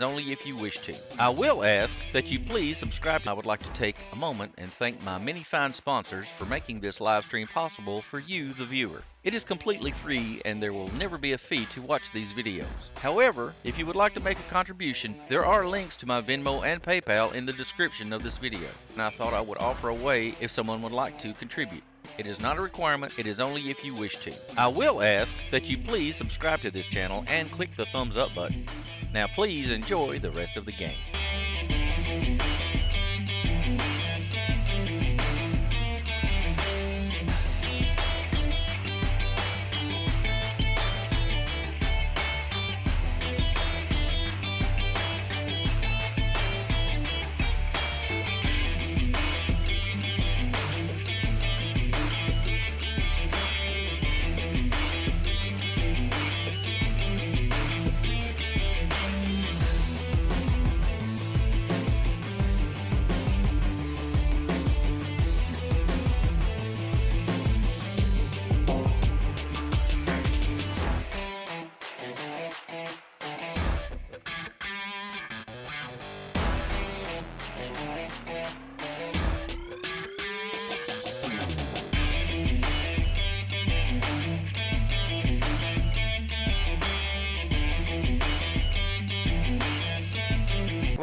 is only if you wish to. I will ask that you please subscribe. I would like to take a moment and thank my many fine sponsors for making this live stream possible for you, the viewer. It is completely free and there will never be a fee to watch these videos. However, if you would like to make a contribution, there are links to my Venmo and PayPal in the description of this video, and I thought I would offer a way if someone would like to contribute. It is not a requirement, it is only if you wish to. I will ask that you please subscribe to this channel and click the thumbs up button. Now please enjoy the rest of the game.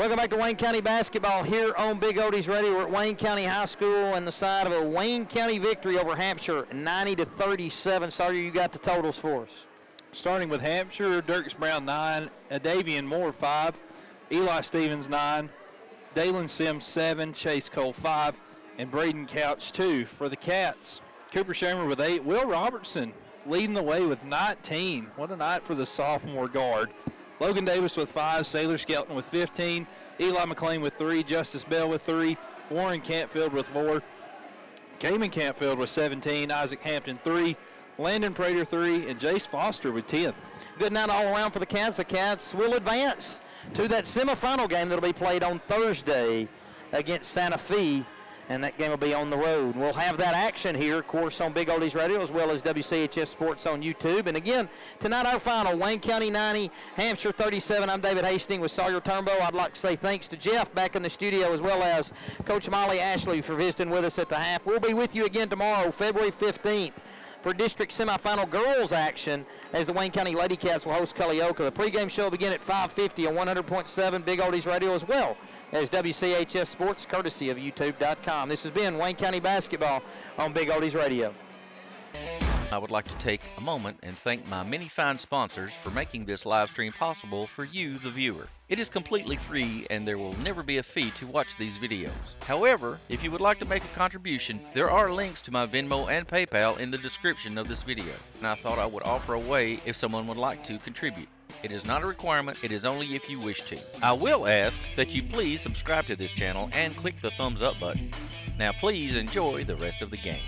Welcome back to Wayne County basketball here on Big Oldies Radio. We're at Wayne County High School on the side of a Wayne County victory over Hampshire, 90-37. Sawyer, you got the totals for us. Starting with Hampshire, Dirks Brown 9, Davian Moore 5, Eli Stevens 9, Dalen Sims 7, Chase Cole 5, and Braden Couch 2. For the Cats, Cooper Shamer with 8, Will Robertson leading the way with 19. What a night for the sophomore guard. Logan Davis with 5, Sailor Skelton with 15, Eli McLean with 3, Justice Bell with 3, Warren Campfield with 4, Cayman Campfield with 17, Isaac Hampton 3, Landon Prater 3, and Jace Foster with 10. Good night all around for the Cats. The Cats will advance to that semifinal game that will be played on Thursday against Santa Fe, and that game will be on the road. We'll have that action here, of course, on Big Oldies Radio as well as WCHS Sports on YouTube. And again, tonight our final, Wayne County 90, Hampshire 37. I'm David Hastings with Sawyer Turnbow. I'd like to say thanks to Jeff back in the studio as well as Coach Molly Ashley for visiting with us at the half. We'll be with you again tomorrow, February 15th. For district semifinal girls action as the Wayne County Lady Cats will host Culleoka. The pregame show will begin at 5:50 on 100.7 Big Oldies Radio as well as WCHS Sports, courtesy of YouTube.com. This has been Wayne County basketball on Big Oldies Radio. I would like to take a moment and thank my many fine sponsors for making this live stream possible for you, the viewer. It is completely free and there will never be a fee to watch these videos. However, if you would like to make a contribution, there are links to my Venmo and PayPal in the description of this video, and I thought I would offer a way if someone would like to contribute. It is not a requirement, it is only if you wish to. I will ask that you please subscribe to this channel and click the thumbs up button. Now please enjoy the rest of the game.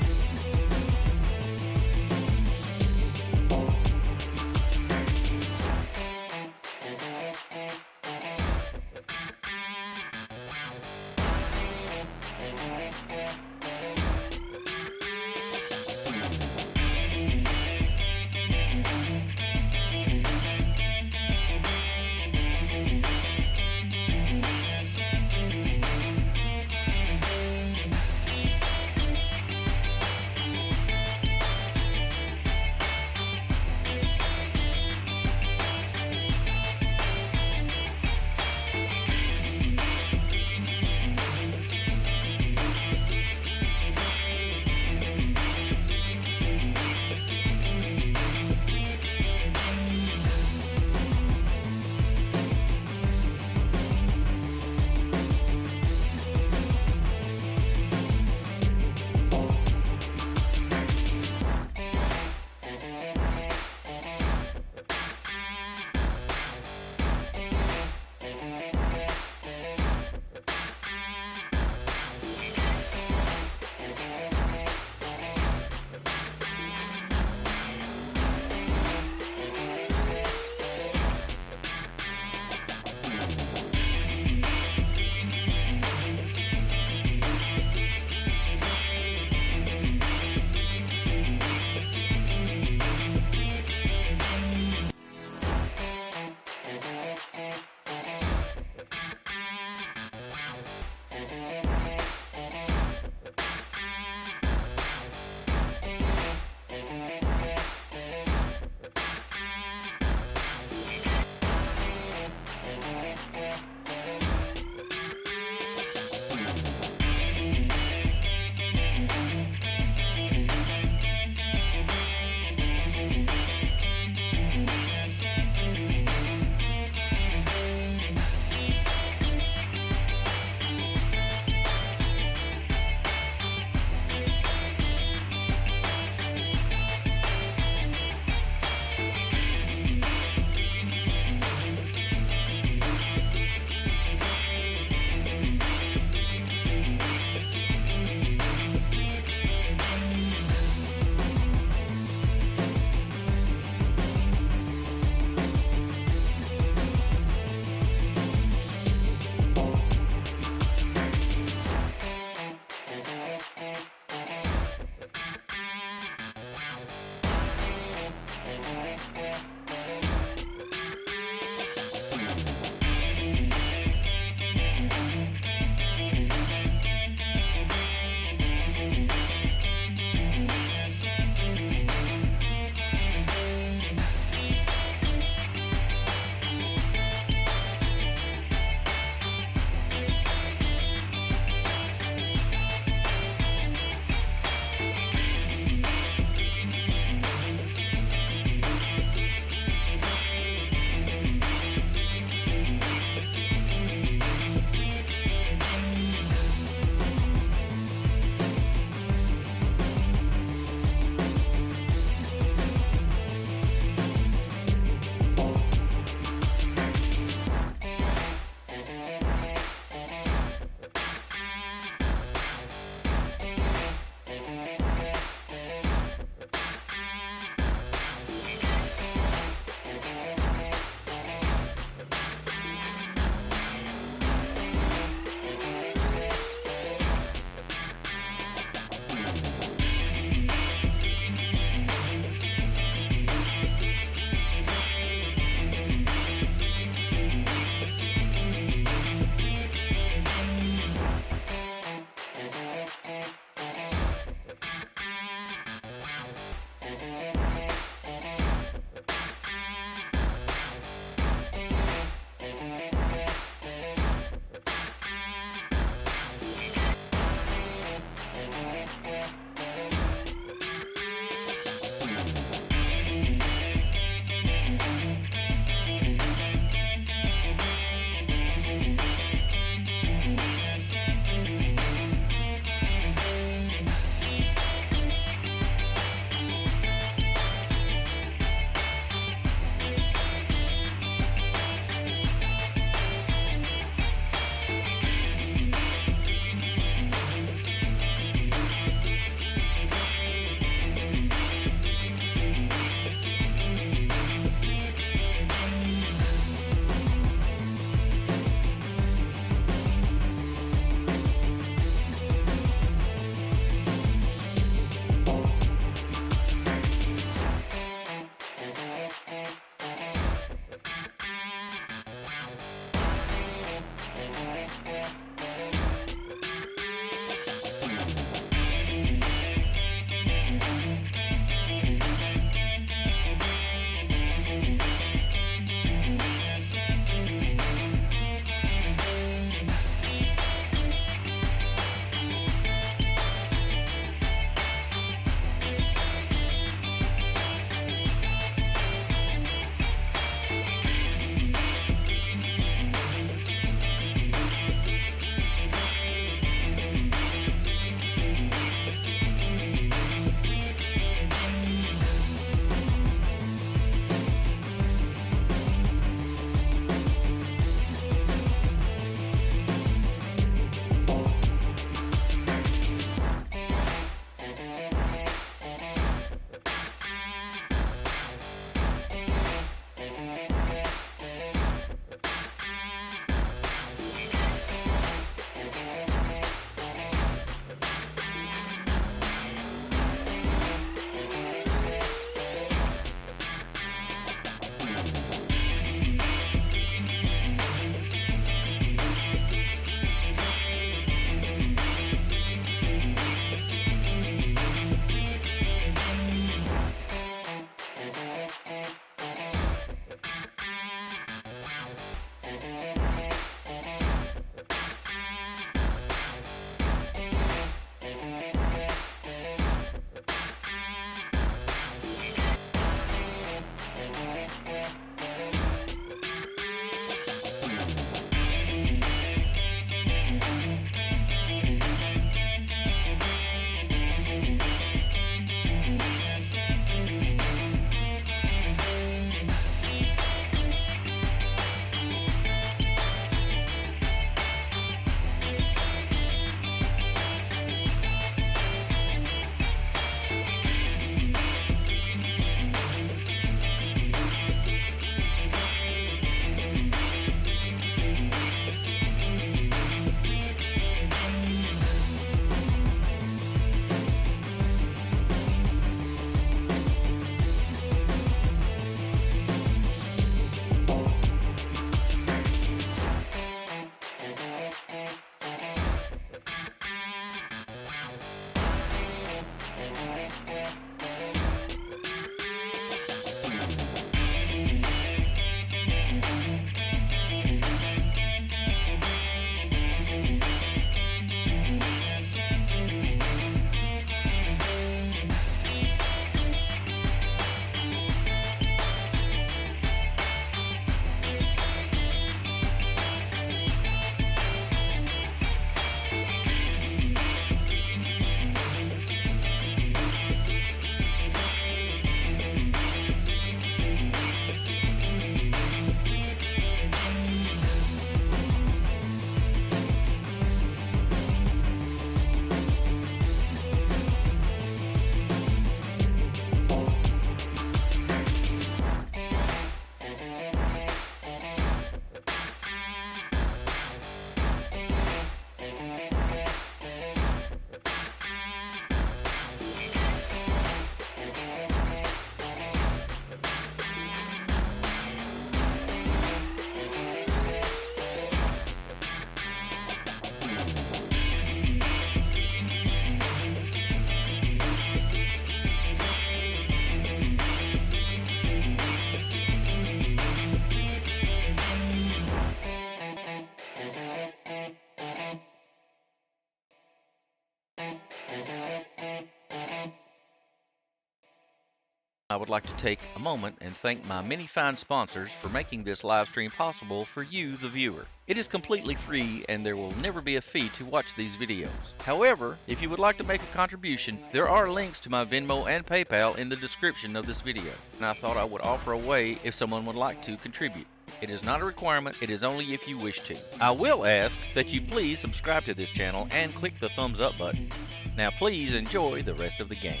I would like to take a moment and thank my many fine sponsors for making this live stream possible for you, the viewer. It is completely free and there will never be a fee to watch these videos. However, if you would like to make a contribution, there are links to my Venmo and PayPal in the description of this video, and I thought I would offer a way if someone would like to contribute. It is not a requirement, it is only if you wish to. I will ask that you please subscribe to this channel and click the thumbs up button. Now please enjoy the rest of the game.